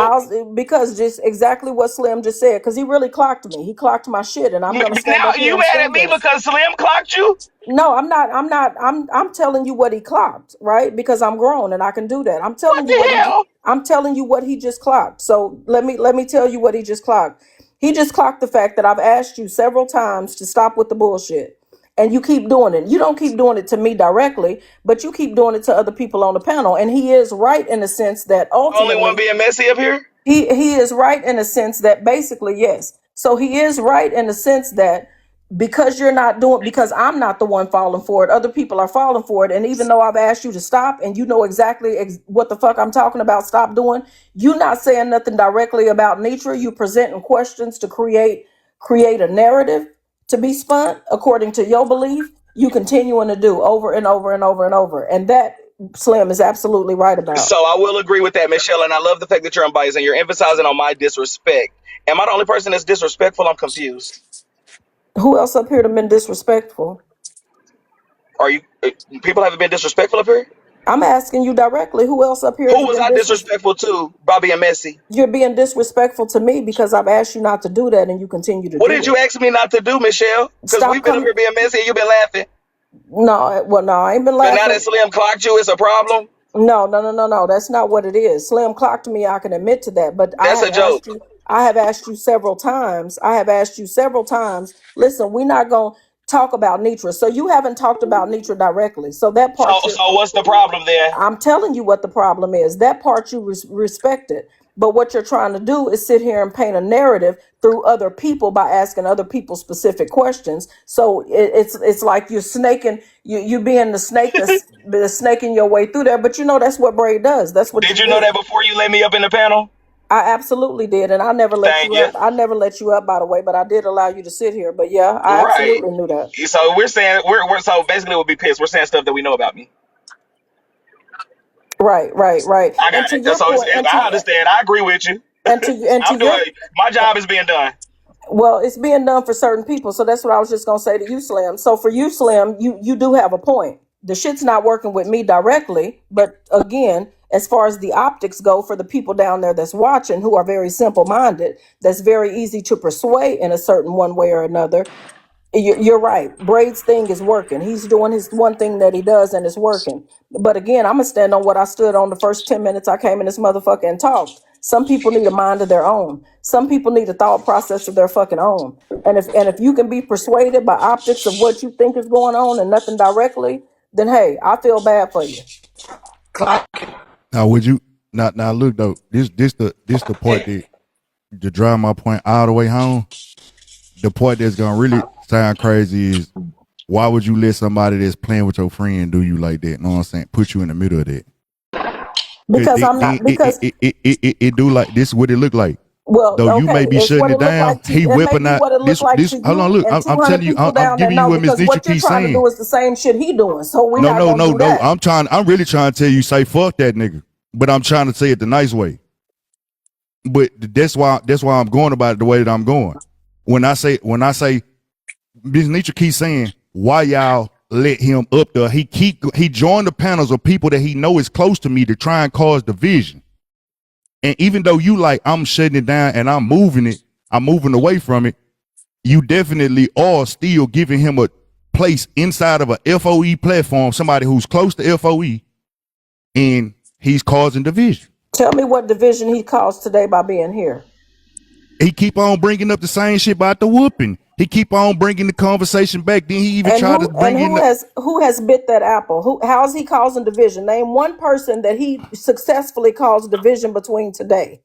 because just exactly what Slim just said, because he really clocked me. He clocked my shit, and I'm gonna stand Now up here you and mad say at me this. because Slim clocked you? No, I'm not. I'm telling you what he clocked, right? Because I'm grown and I can do that. What the hell? I'm telling you what he just clocked. So let me tell you what he just clocked. He just clocked the fact that I've asked you several times to stop with the bullshit. And you keep doing it. You don't keep doing it to me directly, but you keep doing it to other people on the panel. And he is right in the sense that Only one ultimately being messy up here? he is right in a sense that basically yes. So he is right in the sense that because I'm not the one falling for it, other people are falling for it. And even though I've asked you to stop and you know exactly what the fuck I'm talking about, stop doing, you not saying nothing directly about Nitra. You presenting questions to create a narrative to be spun according to your belief. You continuing to do over and over and over and over, and that Slim is absolutely right So about. I will agree with that, Michelle, and I love the fact that you're unbiased and you're emphasizing on my disrespect. Am I the only person that's disrespectful? I'm confused. Who else up here to been disrespectful? Are you people haven't been disrespectful up here? I'm asking you directly. Who else up here Who has was been I disrespectful? disrespectful to? Bobby and Messi. You're being disrespectful to me because I've asked you not to do that and you continue to What do did you it. ask me not to do, Michelle? Because Stop we've been up coming. here being messy and you've been laughing. No, well, no, I ain't been But now that laughing. Slim clocked you, it's a problem. No. That's not what it is. Slim clocked me. I can admit to that. But That's a joke. I have asked you several times. I have asked you several times. Listen, we're not going. talk about Nitra. So you haven't talked about Nitra directly. So that So part, so what's the problem then? I'm telling you what the problem is. That part you respected. But what you're trying to do is sit here and paint a narrative through other people by asking other people specific questions. So it's like you're snaking, you being the snake that's snaking your way through there. But you know that's what Braid does. That's what Did you you know do. that before you let me up in the panel? I absolutely did, and I never let Thank you you. up. I never let you up, by the way, but I did allow you to sit here. But yeah, I Right. absolutely knew that. So we're saying we're so basically we'll be pissed. We're saying stuff that we know about me. Right, right, right. I And got to it. your So point, I understand. I agree with you. and to I'm your doing my job is being done. well, it's being done for certain people. So that's what I was just gonna say to you, Slim. So for you, Slim, you do have a point. The shit's not working with me directly, but again, as far as the optics go, for the people down there that's watching who are very simple minded, that's very easy to persuade in a certain one way or another. You're right. Braid's thing is working. He's doing his one thing that he does, and it's working. But again, I'm gonna stand on what I stood on the first 10 minutes I came in this motherfucker and talked. Some people need a mind of their own. Some people need a thought process of their fucking own. And if you can be persuaded by optics of what you think is going on and nothing directly, then hey, I feel bad for you. Clock. Now would you now look though, this the part that to drive my point all the way home. The part that's gonna really sound crazy is why would you let somebody that's playing with your friend do you like that? You know what I'm saying? Put you in the middle of that. Cause Because I'm not because it do like this what it look like. well, Though you may okay, be it's shutting what it it looked down, like to he you. It may whipping be out what it looked like this to hold on, you look, and I'm 200 telling you, people I'm down there. giving you No, what Miss because Nietzsche what you're keeps trying to saying. do is the same shit he doing. So we're No, not no, gonna no, do no. that. I'm really trying to tell you, say fuck that nigga. But I'm trying to say it the nice way. But that's why I'm going about it the way that I'm going. When I say Miss Nietzsche keeps saying, why y'all let him up there? He joined the panels of people that he know is close to me to try and cause division. And even though you like I'm shutting it down and I'm moving away from it, you definitely are still giving him a place inside of a FOE platform, somebody who's close to FOE, and he's causing division. Tell me what division he caused today by being here. He keep on bringing up the same shit about the whooping. He keep on bringing the conversation back. Then he even And tried to bring in the who has bit that apple? How is he causing division? Name one person that he successfully caused division between today.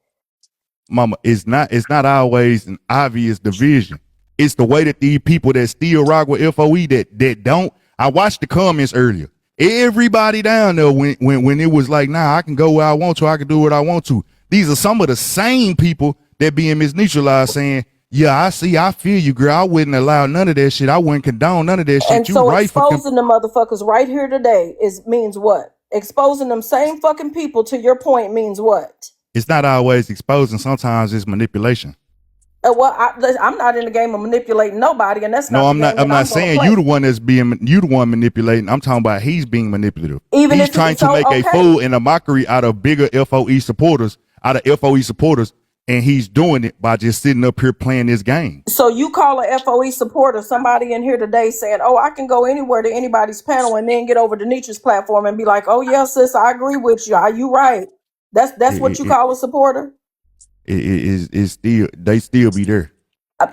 mama. It's not always an obvious division. It's the way that these people that still rock with FOE that don't. I watched the comments earlier. Everybody down there when it was like, nah, I can go where I want to, I can do what I want to. These are some of the same people that being misneutralized saying, yeah, I see, I feel you, girl. I wouldn't allow none of that shit. I wouldn't condone none of that And shit. You so right for exposing the motherfuckers right here today means what? Exposing them same fucking people, to your point, means what? it's not always exposing. Sometimes it's manipulation. Well, I'm not in the game of manipulating nobody, and that's No, not the I'm not. game I'm that not I'm going to saying you play. the one that's being you the one manipulating. I'm talking about he's being manipulative. Even He's if trying he's to so make a okay. fool and a mockery out of bigger FOE supporters, and he's doing it by just sitting up here playing this game. So you call a FOE supporter, somebody in here today saying, "Oh, I can go anywhere to anybody's panel," and then get over to Nietzsche's platform and be like, "Oh yeah, sis, I agree with you. Are you right?" That's what It, you it, call a supporter. is still they still be there.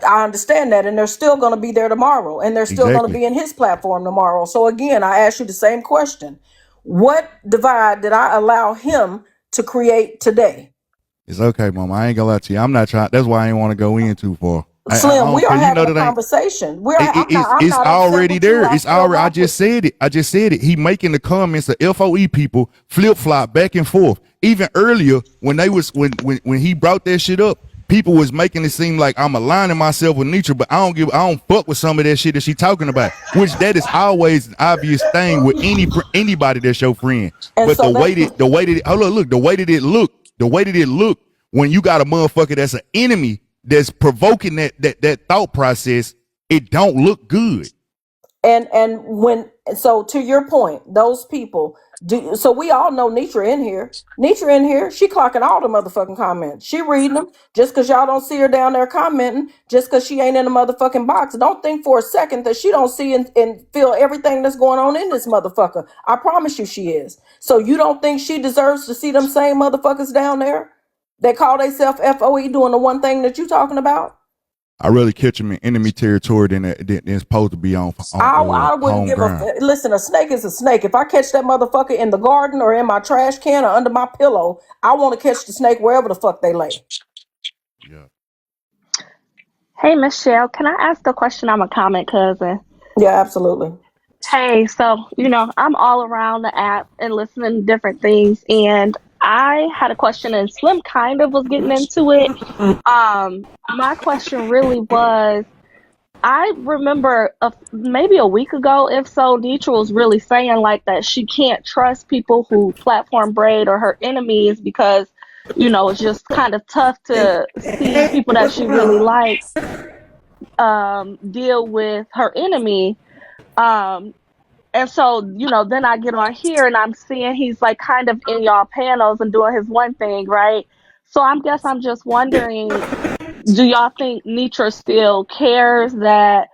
I understand that, and they're still going to be there tomorrow, and they're still going to Exactly. be in his platform tomorrow. So again, I ask you the same question: what divide did I allow him to create today? It's okay, mama. I ain't gonna lie to you. I'm not trying. That's why I ain't want to go in too far. I Slim, don't we are care. You know having a that ain't. conversation. I'm It's not upset already with you. there. I It's still already. I rock with just you. said it. He making the comments of FOE people flip flop back and forth. Even earlier when they was when he brought that shit up, people was making it seem like I'm aligning myself with Nietzsche, but I don't fuck with some of that shit that she talking about. Which that is always an obvious thing with anybody that's your friend. And But so that's the way that hold on, look, the way that it looked when you got a motherfucker that's an enemy that's provoking that thought process, it don't look good. and when so to your point, those people do. So we all know Nitra in here. Nitra in here. She clocking all the motherfucking comments. She reading them. Just because y'all don't see her down there commenting, just because she ain't in the motherfucking box, don't think for a second that she don't see and feel everything that's going on in this motherfucker. I promise you, she is. So you don't think she deserves to see them same motherfuckers down there that call themselves FOE doing the one thing that you talking about? I rather catch them in enemy territory than supposed to be on I wouldn't home give a ground. listen. A snake is a snake. If I catch that motherfucker in the garden or in my trash can or under my pillow, I want to catch the snake wherever the fuck they lay. Yeah. Hey, MissChell, can I ask a question? I'm a comment cousin. Yeah, absolutely. Hey, so, I'm all around the app and listening to different things. And I had a question, and Slim kind of was getting into it. My question really was, I remember maybe a week ago, if so, Deetra was really saying like that she can't trust people who platform Braid or her enemies because, it's just kind of tough to see people that she really likes deal with her enemy. And so, then I get on here and I'm seeing he's like kind of in y'all panels and doing his one thing, right? So I'm just wondering, do y'all think Nitra still cares that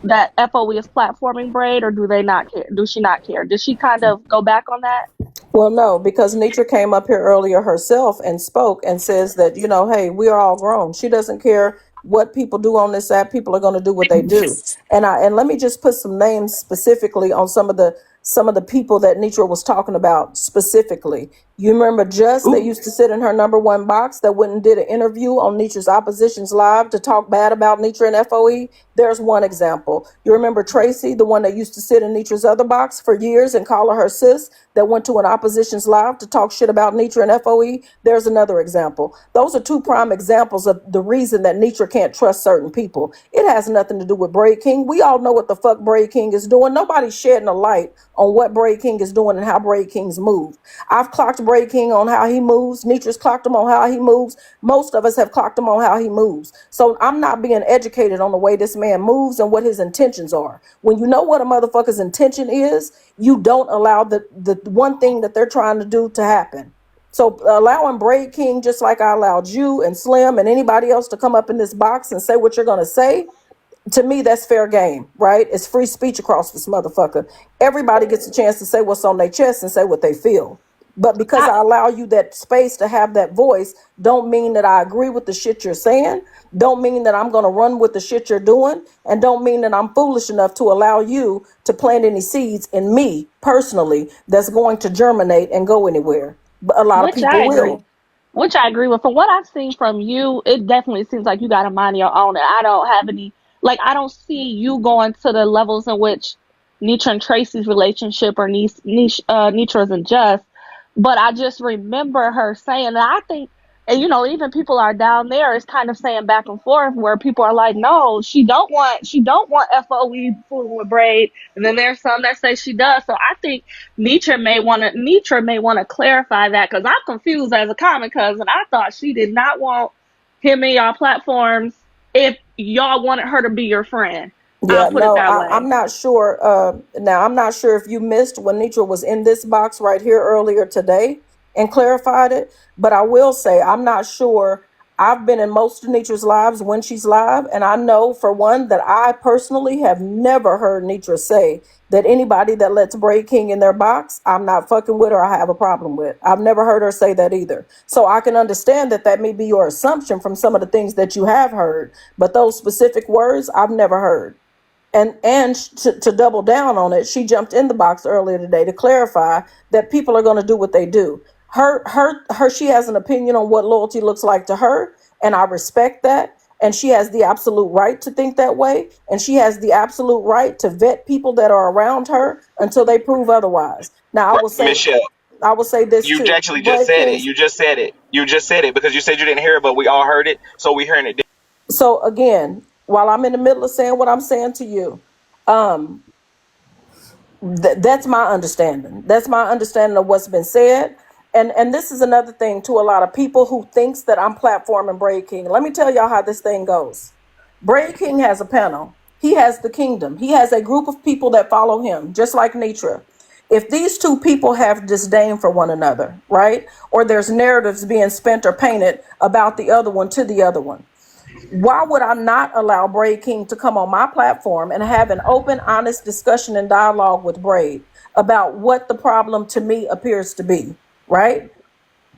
that FOE is platforming Braid, or do they not care? Do she not care? Did she kind of go back on that? Well, no, because Nitra came up here earlier herself and spoke and says that, hey, we are all grown. She doesn't care what people do on this app. People are going to do what they do. And let me just put some names specifically on some of the people that Nitra was talking about specifically. You remember Just that used to sit in her number one box that went and did an interview on Nitra's Oppositions Live to talk bad about Nitra and FOE? There's one example. You remember Tracy, the one that used to sit in Nitra's other box for years and call her sis, that went to an Oppositions Live to talk shit about Nitra and FOE? There's another example. Those are two prime examples of the reason that Nitra can't trust certain people. It has nothing to do with Braid King. We all know what the fuck Braid King is doing. Nobody's shedding a light on what Braid King is doing and how Braid King's move. I've clocked Braid King on how he moves. Nitra's clocked him on how he moves. Most of us have clocked him on how he moves. So I'm not being educated on the way this man moves and what his intentions are. When you know what a motherfucker's intention is, you don't allow the one thing that they're trying to do to happen. So allowing Braid King, just like I allowed you and Slim and anybody else to come up in this box and say what you're going to say, to me, that's fair game, right? It's free speech across this motherfucker. Everybody gets a chance to say what's on their chest and say what they feel. But because I allow you that space to have that voice, don't mean that I agree with the shit you're saying, don't mean that I'm going to run with the shit you're doing, and don't mean that I'm foolish enough to allow you to plant any seeds in me personally that's going to germinate and go anywhere. But a lot of Which I people agree. will. Which I agree with. From what I've seen from you, it definitely seems like you got to mind your own. And I don't have any, like, I don't see you going to the levels in which Nitra and Tracy's relationship or Nitra's and Just. But I just remember her saying that I think, and even people are down there is kind of saying back and forth where people are like, no, she don't want FOE fooling with Braid, and then there's some that say she does. So I think Nitra may want to clarify that, because I'm confused as a common cousin. I thought she did not want him in y'all platforms if y'all wanted her to be your friend. I'll Yeah, put it no, that I'm way. not sure. Now, I'm not sure if you missed when Nitra was in this box right here earlier today and clarified it, but I will say I'm not sure. I've been in most of Nitra's lives when she's live, and I know for one that I personally have never heard Nitra say that anybody that lets Braid King in their box, I'm not fucking with or I have a problem with. I've never heard her say that either. So I can understand that that may be your assumption from some of the things that you have heard, but those specific words I've never heard. And to double down on it, she jumped in the box earlier today to clarify that people are going to do what they do. She has an opinion on what loyalty looks like to her, and I respect that. And she has the absolute right to think that way, and she has the absolute right to vet people that are around her until they prove otherwise. Now, Right, MissChell. I will say this You too. actually just Brad said it. King's. You just said it. You just said it because you said you didn't hear it, but we all heard it, so we hearing it. So again, while I'm in the middle of saying what I'm saying to you, um, that's my understanding. That's my understanding of what's been said. And this is another thing to a lot of people who thinks that I'm platforming Braid King. Let me tell y'all how this thing goes. Braid King has a panel. He has the kingdom. He has a group of people that follow him, just like Nitra. If these two people have disdain for one another, right? Or there's narratives being spent or painted about the other one to the other one, why would I not allow Braid King to come on my platform and have an open, honest discussion and dialogue with Braid about what the problem to me appears to be, right?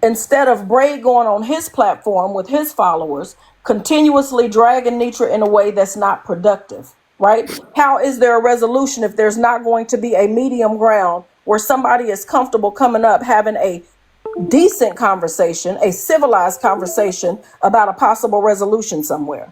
instead of Braid going on his platform with his followers, continuously dragging Nitra in a way that's not productive, right? How is there a resolution if there's not going to be a medium ground where somebody is comfortable coming up, having a decent conversation, a civilized conversation about a possible resolution somewhere?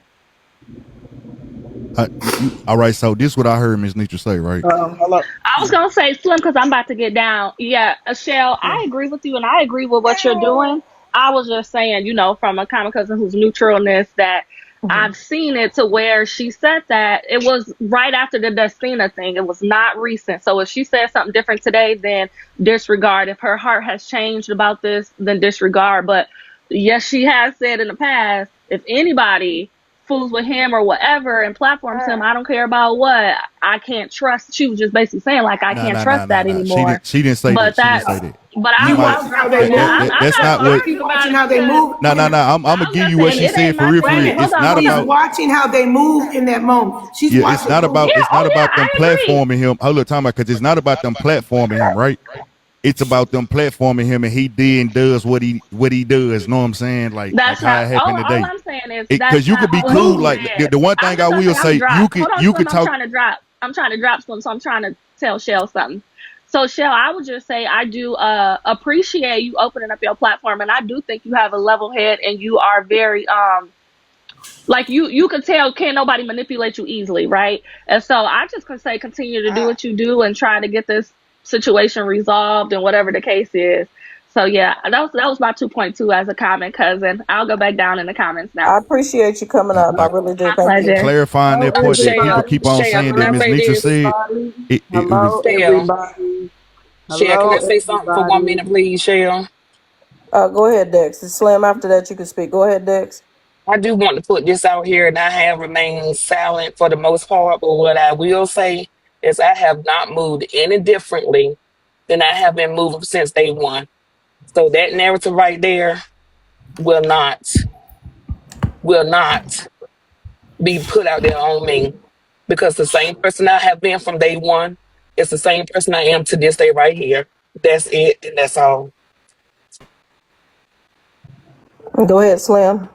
All right, so this is what I heard Miss Nitra say, right? Hello. I was gonna say Slim because I'm about to get down. Yeah, Shell, I agree with you and I agree with what you're doing. I was just saying, from a common cousin who's neutralness, that I've seen it to where she said that it was right after the Dustina thing. It was not recent. So if she said something different today, then disregard. If her heart has changed about this, then disregard. But yes, she has said in the past, if anybody fools with him or whatever and platforms him, I don't care about what, I can't trust. She was just basically saying like I can't trust that anymore. She didn't say But that. She didn't that's say that. but You I might. was How they move. I'm That's not not gonna what. argue about Watching it how they because move. No. I'm I gonna was give just you what saying she it said ain't for my real. For Wait a real. question. minute. Hold It's on, not hold She's about. on. watching how they move in that moment. She's Yeah, it's watching. not about. It's not Yeah, about them I agree. platforming him. Hold up, time about because it's not about them platforming him, right? It's about them platforming him, and he did and does what he does. Know what I'm saying? Like That's how not it happened all today. I'm saying is Because that's you not could be what cool. he Like said. the one I'm thing just I gonna will say I'm say, drop. Hold on, you could Slim, I'm talk. trying to drop. I'm trying to drop Slim, so I'm trying to tell Shell something. So Shell, I would just say I do appreciate you opening up your platform, and I do think you have a level head and you are very like you could tell can't nobody manipulate you easily, right? And so I just could say continue to do what you do and try to get this situation resolved and whatever the case is. So yeah, that was my 2.2 as a common cousin. I'll go back down in the comments now. I appreciate you coming up. I really do. My Thank you. pleasure. clarifying Hello, that part that people Shell, keep everybody. on Shell, saying can that I Miss say Nietzsche this? said. Everybody. It was. Hello, Shell, everybody. Shell, can Hello, I say something for 1 minute, everybody. please, Shell? Go ahead, Dex. It's Slim. After that, you can speak. Go ahead, Dex. I do want to put this out here, and I have remained silent for the most part. But what I will say is, I have not moved any differently than I have been moving since day one. So that narrative right there will not be put out there on me, because the same person I have been from day one is the same person I am to this day right here. That's it, and that's all. Go ahead, Slim.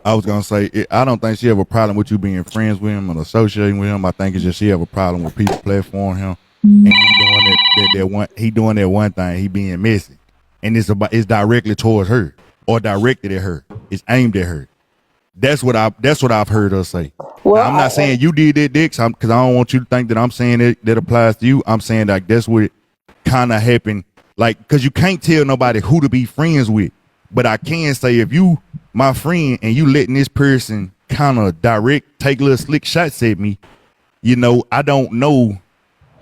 I was gonna say I don't think she have a problem with you being friends with him and associating with him. I think it's just she have a problem with people platform him, and he doing that one. He doing that one thing. He being messy, and it's directly towards her or directed at her. It's aimed at her. That's what I've heard her say. Well, Now I'm not saying you did that, Dix, because I don't want you to think that I'm saying that applies to you. I'm saying like that's what kind of happened. Like, because you can't tell nobody who to be friends with, but I can say if you my friend and you letting this person kind of take little slick shots at me, I don't know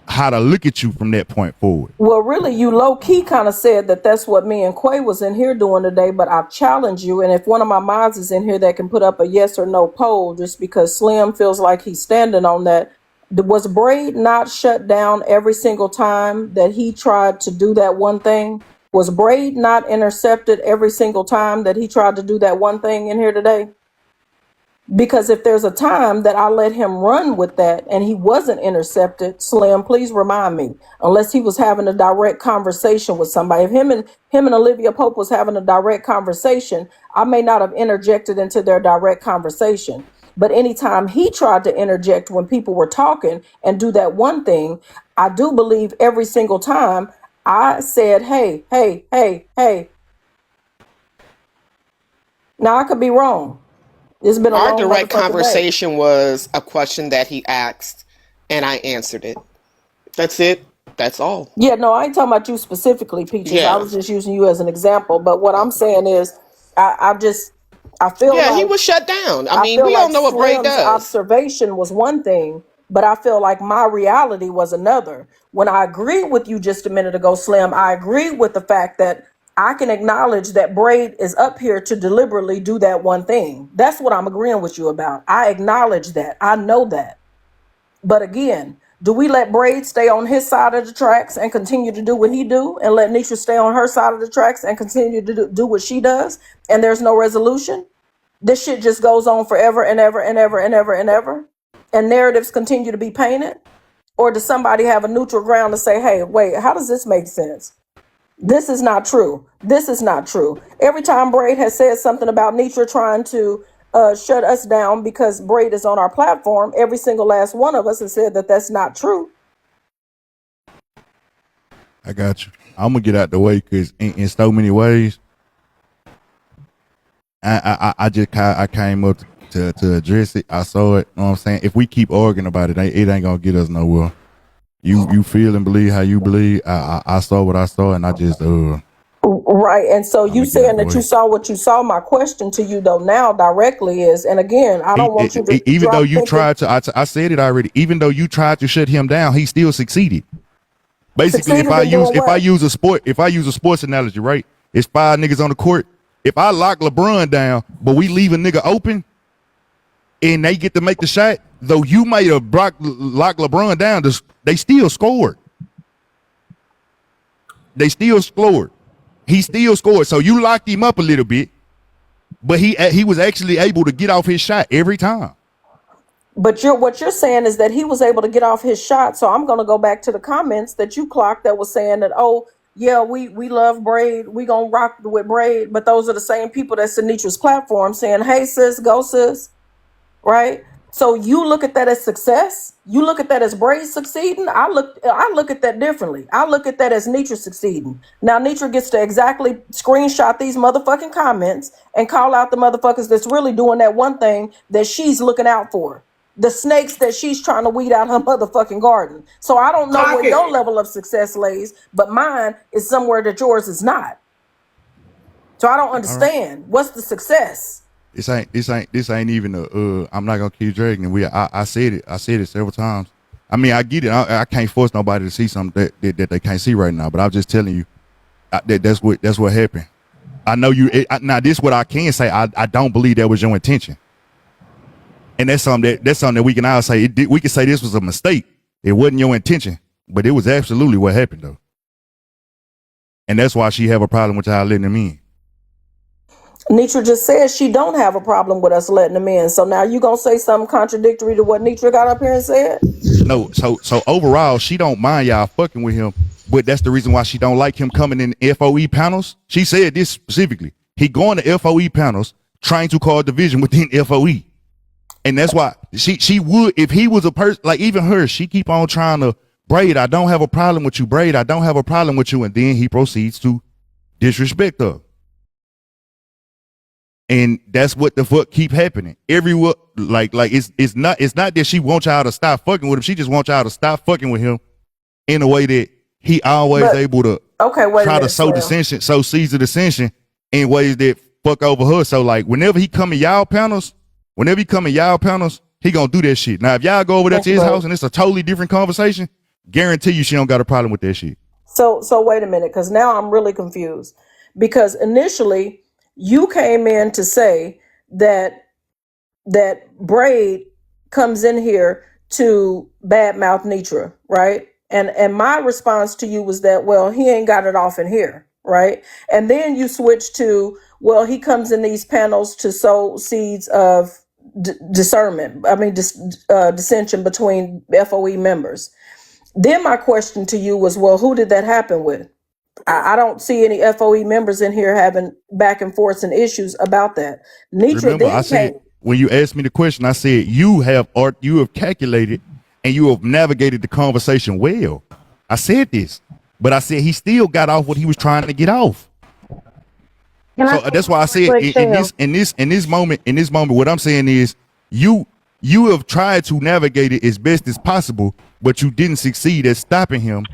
how to look at you from that point forward. Well, really, you low key kind of said that that's what me and Quay was in here doing today, but I've challenged you. And if one of my mods is in here that can put up a yes or no poll, just because Slim feels like he's standing on that, was Braid not shut down every single time that he tried to do that one thing? Was Braid not intercepted every single time that he tried to do that one thing in here today? Because if there's a time that I let him run with that and he wasn't intercepted, Slim, please remind me. Unless he was having a direct conversation with somebody. If him and Olivia Pope was having a direct conversation, I may not have interjected into their direct conversation. But anytime he tried to interject when people were talking and do that one thing, I do believe every single time I said, hey, hey, hey, hey. Now I could be wrong. It's been a Our long direct motherfucking day. conversation was a question that he asked, and I answered it. That's it. That's all. Yeah, no, I ain't talking about you specifically, Peaches. I Yeah. was just using you as an example. But what I'm saying is, I just, I feel Yeah, he like, was shut down. I I mean, feel we like all know what Bray Slim's does. observation was one thing, but I feel like my reality was another. When I agreed with you just a minute ago, Slim, I agreed with the fact that I can acknowledge that Braid is up here to deliberately do that one thing. That's what I'm agreeing with you about. I acknowledge that. I know that. But again, do we let Braid stay on his side of the tracks and continue to do what he do, and let Nisha stay on her side of the tracks and continue to do what she does, and there's no resolution? This shit just goes on forever and ever and ever and ever and ever, and narratives continue to be painted? Or does somebody have a neutral ground to say, hey, wait, how does this make sense? This is not true. This is not true. Every time Braid has said something about Nitra trying to shut us down because Braid is on our platform, every single last one of us has said that that's not true. I got you. I'm gonna get out the way because in so many ways, I came up to address it. I saw it. You know what I'm saying? If we keep arguing about it, it ain't gonna get us nowhere. You feel and believe how you believe. I saw what I saw, and I just Right. And so you saying that you saw what you saw. My question to you though now directly is, and again, I don't want you to even though drop you thinking. tried to, I said it already. Even though you tried to shut him down, he still succeeded. Basically, Succeeded in doing if I what? use a sports analogy, right? It's five niggas on the court. If I lock LeBron down, but we leave a nigga open, and they get to make the shot, though you might have locked LeBron down, they still scored. They still scored. He still scored. So you locked him up a little bit, but he was actually able to get off his shot every time. But what you're saying is that he was able to get off his shot. So I'm going to go back to the comments that you clocked that was saying that, oh, yeah, we love Braid. We going to rock with Braid. But those are the same people that's Sinitra's platform saying, hey, sis, go, sis. Right? So you look at that as success. You look at that as Braid succeeding. I look at that differently. I look at that as Nitra succeeding. Now Nitra gets to exactly screenshot these motherfucking comments and call out the motherfuckers that's really doing that one thing that she's looking out for. The snakes that she's trying to weed out her motherfucking garden. So I don't know where your level of success lays, but mine is somewhere that yours is not. So I don't understand. Right. What's the success? This ain't even I'm not gonna keep dragging it. I said it several times. I mean, I get it. I can't force nobody to see something that they can't see right now. But I'm just telling you that's what happened. I know you. Now this is what I can say. I don't believe that was your intention. And that's something that we can all say. We can say this was a mistake. It wasn't your intention, but it was absolutely what happened though. And that's why she have a problem with y'all letting them in. Nitra just says she don't have a problem with us letting them in. So now you gonna say something contradictory to what Nitra got up here and said? No. So overall, she don't mind y'all fucking with him, but that's the reason why she don't like him coming in FOE panels. She said this specifically. He going to FOE panels trying to cause division within FOE. And that's why she would, if he was a person, like even her, she keep on trying to, Braid, I don't have a problem with you, Braid, I don't have a problem with you. And then he proceeds to disrespect her. And that's what the fuck keep happening. Everywhere, like it's not that she wants y'all to stop fucking with him. She just wants y'all to stop fucking with him in a way that he always able to try to sow dissension, sow seeds of dissension in ways that fuck over her. So like whenever he come in y'all panels, he gonna do that shit. Now, if y'all go over there to his house and it's a totally different conversation, guarantee you she don't got a problem with that shit. So wait a minute, because now I'm really confused. Because initially you came in to say that Braid comes in here to badmouth Nitra, right? And my response to you was that, well, he ain't got it off in here, right? And then you switch to, well, he comes in these panels to sow seeds of discernment. I mean, dissension between FOE members. Then my question to you was, well, who did that happen with? I don't see any FOE members in here having back and forths and issues about that. Nitra, remember, I said when you asked me the question, I said you have calculated and you have navigated the conversation well. I said this, but I said he still got off what he was trying to get off. So that's why I said in this moment, what I'm saying is you have tried to navigate it as best as possible, but you didn't succeed at stopping him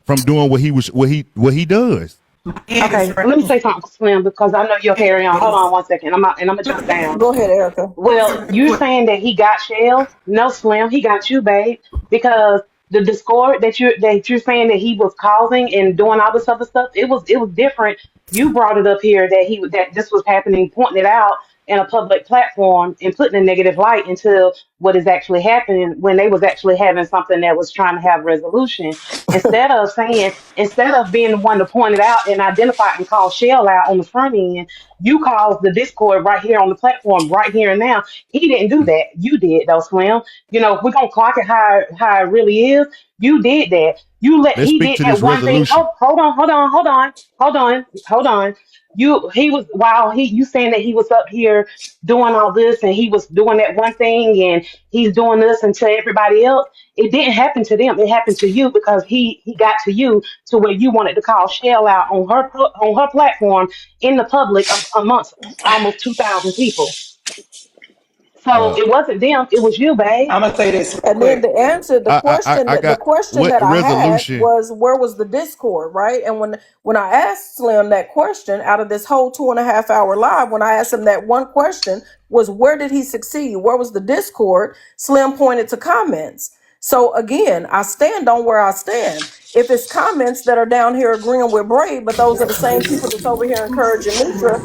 from doing what he does. Okay, let me say something, Slim, because I know you'll carry on. Hold on 1 second. I'm gonna jump down. Go ahead, Erica. Well, you're saying that he got shells? No, Slim, he got you, babe. Because the discord that you're saying that he was causing and doing all this other stuff, it was different. You brought it up here that this was happening, pointing it out in a public platform and putting a negative light into what is actually happening when they was actually having something that was trying to have resolution. Instead of being the one to point it out and identify and call Shell out on the front end, you caused the discord right here on the platform, right here and now. He didn't do that. You did, though, Slim. You know, if we're gonna clock it how it really is, You did that. Let's He speak did to that this one thing. resolution. Hold on. He was while he you saying that he was up here doing all this and he was doing that one thing and he's doing this and to everybody else. It didn't happen to them. It happened to you because he got to you to where you wanted to call Shell out on her platform in the public amongst almost 2,000 people. So Uh, it wasn't them. It was you, babe. I'm gonna say this real And then quick. the answer, I the got question what that I had resolution? was, where was the discord, right? And when I asked Slim that question out of this whole 2.5 hour live, when I asked him that one question was, where did he succeed? Where was the discord? Slim pointed to comments. So again, I stand on where I stand. If it's comments that are down here agreeing with Bray, but those are the same people that's over here encouraging Nitra,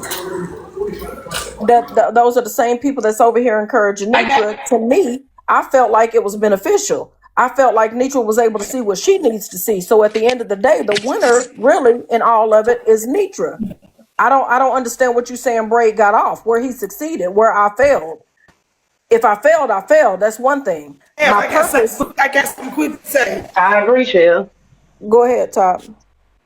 those are the same people that's over here encouraging I got Nitra. To me, I felt like it was beneficial. I felt like Nitra was able to see what she needs to see. So at the end of the day, the winner really in all of it is Nitra. I don't understand what you're saying Braid got off, where he succeeded, where I failed. If I failed, I failed. That's one thing. damn, My purpose, I got something quick to say. I agree, Shell. go ahead, Top.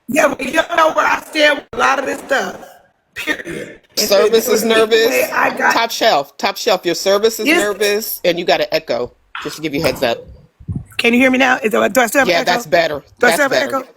Yeah, but you know where I stand with a lot of this stuff. Period. And so Service there is was equal pay. nervous. I got Top shelf. Top shelf. Your service is yes. nervous, and you got an echo. Just to give you a heads up. Can you hear me now? Do I still have an Yeah, echo? that's better. Do I still That's have an better. echo?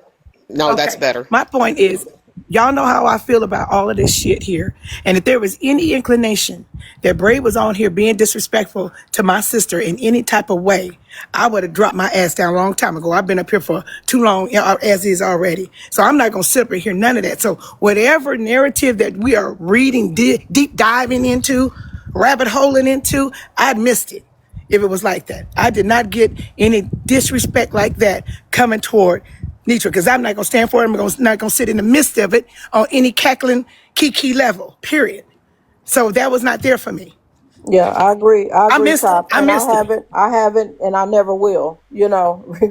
No, that's Okay. better. My point is, y'all know how I feel about all of this shit here. And if there was any inclination that Bray was on here being disrespectful to my sister in any type of way, I would have dropped my ass down a long time ago. I've been up here for too long as is already. So I'm not going to sit up and hear none of that. So whatever narrative that we are reading, deep diving into, rabbit holing into, I missed it if it was like that. I did not get any disrespect like that coming toward Nitra, because I'm not going to stand for it. I'm not going to sit in the midst of it on any cackling kiki level, period. So that was not there for me. Yeah, I agree. I I agree, missed it. Top. I And missed it. I haven't, and I never will,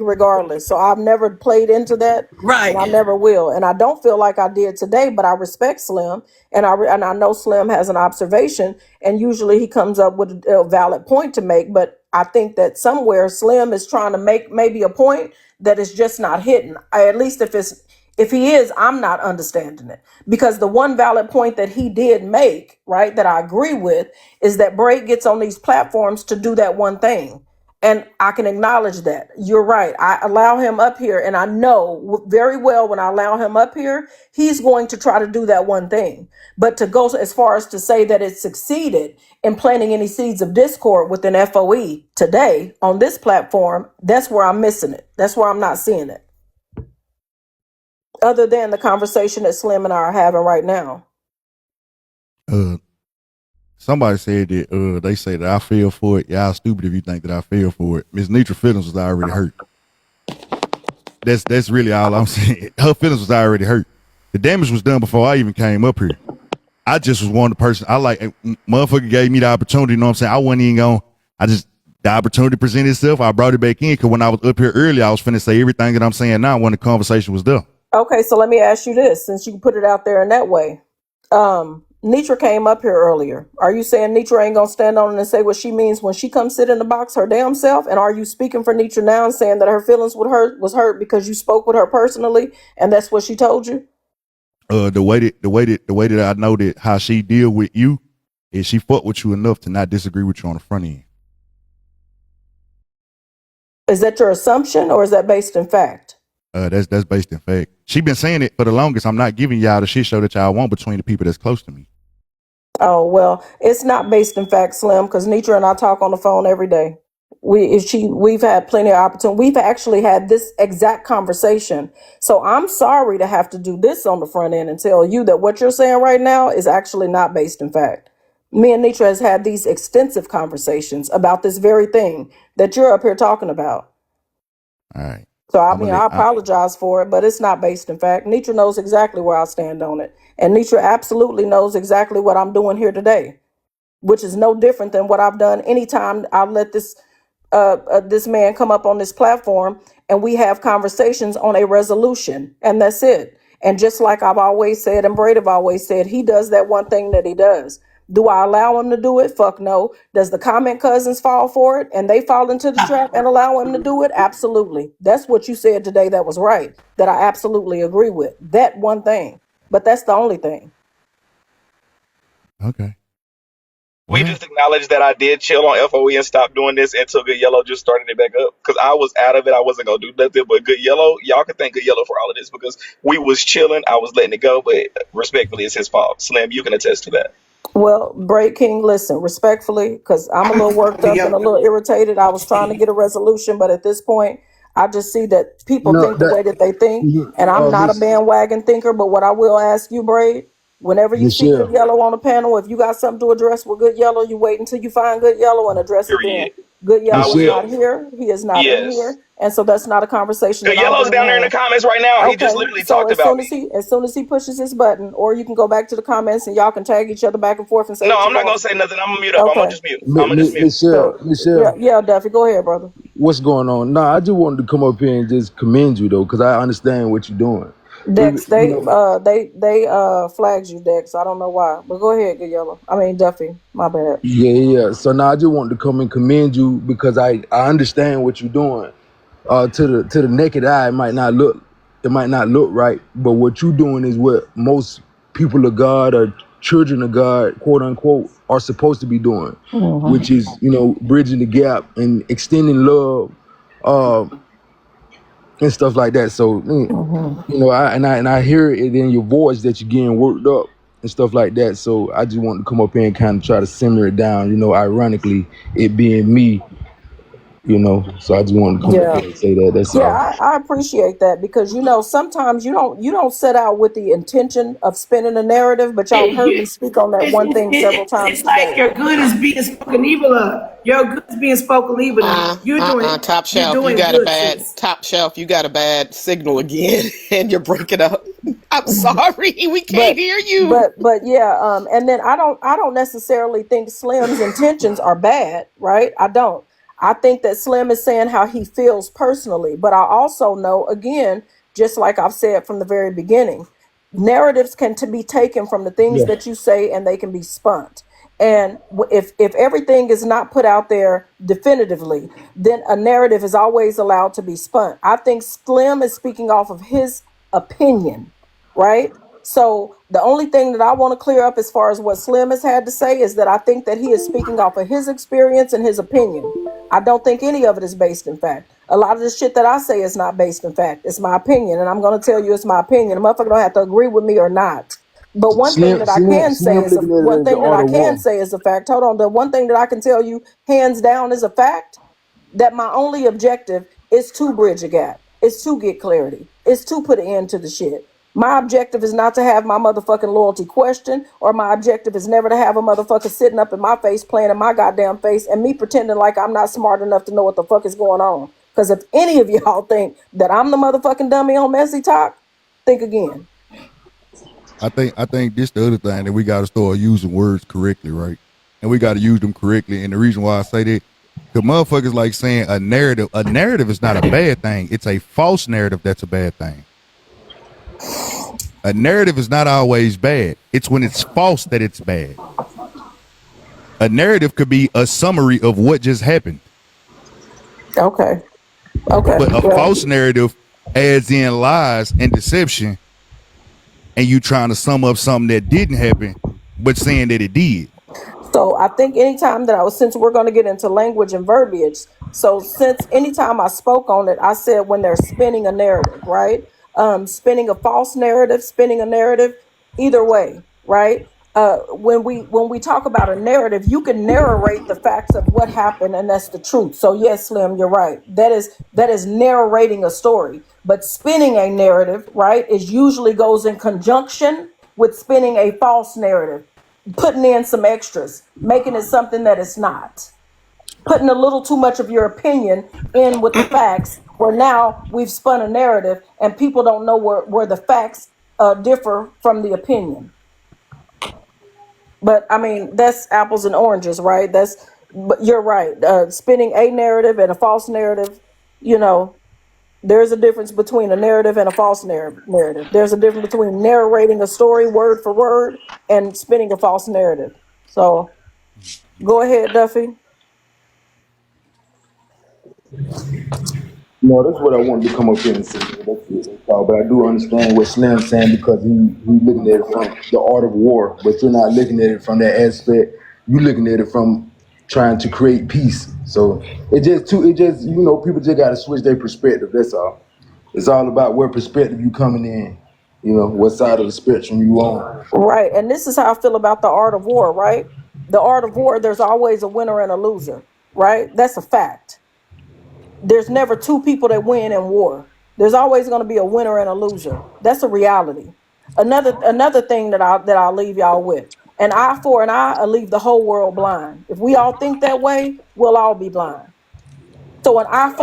regardless. So I've never played into that, and I Right. never will. And I don't feel like I did today, but I respect Slim, and and I know Slim has an observation, and usually he comes up with a valid point to make. But I think that somewhere Slim is trying to make maybe a point that is just not hitting. At least if he is, I'm not understanding it, because the one valid point that he did make, right, that I agree with, is that Bray gets on these platforms to do that one thing. And I can acknowledge that. You're right. I allow him up here, and I know very well when I allow him up here, he's going to try to do that one thing. But to go as far as to say that it succeeded in planting any seeds of discord within FOE today on this platform, that's where I'm missing it. That's where I'm not seeing it, other than the conversation that Slim and I are having right now. Uh, Somebody said that they say that I feel for it. Y'all stupid if you think that I feel for it. Miss Nitra feelings was already hurt. That's really all I'm saying. Her feelings was already hurt. The damage was done before I even came up here. I just was one of the person I like. Motherfucker gave me the opportunity. You know what I'm saying? I wasn't even going. The opportunity presented itself. I brought it back in because when I was up here earlier, I was finna say everything that I'm saying now when the conversation was done. Okay, so let me ask you this, since you put it out there in that way. Nitra came up here earlier. Are you saying Nitra ain't gonna stand on it and say what she means when she comes sit in the box her damn self? And are you speaking for Nitra now and saying that her feelings was hurt because you spoke with her personally and that's what she told you? The way that I know that how she deal with you is she fuck with you enough to not disagree with you on the front end. Is that your assumption or is that based in fact? That's based in fact. She been saying it for the longest. I'm not giving y'all the shit show that y'all want between the people that's close to me. Oh, well, it's not based in fact, Slim, because Nitra and I talk on the phone every day. We've had plenty of opportunity. We've actually had this exact conversation. So I'm sorry to have to do this on the front end and tell you that what you're saying right now is actually not based in fact. Me and Nitra has had these extensive conversations about this very thing that you're up here talking about. All right. So I apologize for it, but it's not based in fact. Nitra knows exactly where I stand on it. And Nitra absolutely knows exactly what I'm doing here today, which is no different than what I've done anytime I've let this man come up on this platform and we have conversations on a resolution, and that's it. And just like I've always said, and Braid have always said, he does that one thing that he does. Do I allow him to do it? Fuck no. Does the comment cousins fall for it and they fall into the trap and allow him to do it? Absolutely. That's what you said today that was right, that I absolutely agree with. That one thing. But that's the only thing. Okay. We Well, just acknowledged that I did chill on FOE and stop doing this until Good Yellow just started it back up. Because I was out of it. I wasn't going to do nothing. But Good Yellow, y'all can thank Good Yellow for all of this because we was chilling. I was letting it go. But respectfully, it's his fault. Slim, you can attest to that. Well, Braid King, listen, respectfully, because I'm a little worked up and a little irritated. I was trying to get a resolution, but at this point, I just see that people No, think the way that they think, and I'm not a bandwagon thinker. But what I will ask you, Braid, whenever you see Good Michelle, Yellow on the panel, if you got something to address with Good Yellow, you wait until you find Good Yellow and address it then. Period. Good I Yellow is Michelle, not will. here. He is not in Yes. here, and so that's not a conversation Good that I'm Yellow's going to down there in the have. comments right now. He just Okay, literally so talked about me. as soon as he pushes his button, or you can go back to the comments and y'all can tag each other back and forth and say No, what you I'm not want. going to say nothing. I'm going to mute up. I'm going to Okay, just mute. I'm going to just mute. Michelle, so yeah, Michelle, yeah, Duffy, go ahead, brother. what's going on? Nah, I just wanted to come up here and just commend you though, because I understand what you're doing. Dex, You know, they flagged you, Dex. I don't know why, but go ahead, Good Yellow. I mean Duffy. My bad. yeah, yeah. So now I just wanted to come and commend you because I understand what you're doing. To the naked eye, it might not look right, but what you're doing is what most people of God or children of God, quote unquote, are supposed to be doing, which Mm-hmm. is bridging the gap and extending love, uh, and stuff like that. So Mm-hmm. I hear it in your voice that you're getting worked up and stuff like that. So I just want to come up here and kind of try to simmer it down. Ironically, it being me. So I just wanted to come up Yeah. here and say that. That's Yeah, all. I appreciate that because sometimes you don't set out with the intention of spinning a narrative, but y'all have heard me speak on that one thing several It's times like today. your good is being spoken evil of. Your good is being spoken evil of. Top You're shelf, you doing got a good, bad sis. top shelf, you got a bad signal again, and you're breaking up. I'm sorry, we can't but hear you. but yeah, and then I don't necessarily think Slim's intentions are bad, right? I think that Slim is saying how he feels personally, but I also know, again, just like I've said from the very beginning, narratives can to be taken from the things Yeah. that you say and they can be spun. And if everything is not put out there definitively, then a narrative is always allowed to be spun. I think Slim is speaking off of his opinion, right? So the only thing that I want to clear up as far as what Slim has had to say is that I think that he is speaking off of his experience and his opinion. I don't think any of it is based in fact. A lot of the shit that I say is not based in fact. It's my opinion, and I'm going to tell you it's my opinion. The motherfucker don't have to agree with me or not. But one thing Slim, that I Slim, can say Slim is a looking at one it as the thing that art I of can war. say is a fact. Hold on, the one thing that I can tell you hands down is a fact that my only objective is to bridge a gap. It's to get clarity. It's to put an end to the shit. My objective is not to have my motherfucking loyalty questioned, or my objective is never to have a motherfucker sitting up in my face, playing in my goddamn face, and me pretending like I'm not smart enough to know what the fuck is going on. Because if any of y'all think that I'm the motherfucking dummy on Messy Talk, think again. I think this the other thing that we got to start using words correctly, right? And we got to use them correctly. And the reason why I say that, because motherfuckers like saying a narrative. A narrative is not a bad thing. It's a false narrative that's a bad thing. A narrative is not always bad. It's when it's false that it's bad. A narrative could be a summary of what just happened, Okay. Okay. but a Well, false narrative adds in lies and deception, and you trying to sum up something that didn't happen, but saying that it did. so I think anytime that since we're going to get into language and verbiage, so since anytime I spoke on it, I said when they're spinning a narrative, right? Spinning a false narrative, spinning a narrative, either way, right? When we talk about a narrative, you can narrate the facts of what happened, and that's the truth. So yes, Slim, you're right. That is narrating a story. But spinning a narrative, right, is usually goes in conjunction with spinning a false narrative, putting in some extras, making it something that it's not, putting a little too much of your opinion in with the facts, where now we've spun a narrative and people don't know where the facts differ from the opinion. But I mean, that's apples and oranges, right? But you're right. Spinning a narrative and a false narrative, you know, there's a difference between a narrative and a false narrative. There's a difference between narrating a story word for word and spinning a false narrative. So go ahead, Duffy. No, that's what I wanted to come up here and say. That's it. But I do understand what Slim's saying because he looking at it from the art of war, but you're not looking at it from that aspect. You're looking at it from trying to create peace. So people just gotta switch their perspective. That's all. It's all about what perspective you coming in. What side of the spectrum you on. Right. And this is how I feel about the art of war, right? The art of war, there's always a winner and a loser, right? That's a fact. There's never two people that win in war. There's always going to be a winner and a loser. That's a reality. Another thing that I'll leave y'all with. An eye for an eye will leave the whole world blind. If we all think that way, we'll all be blind. So an eye for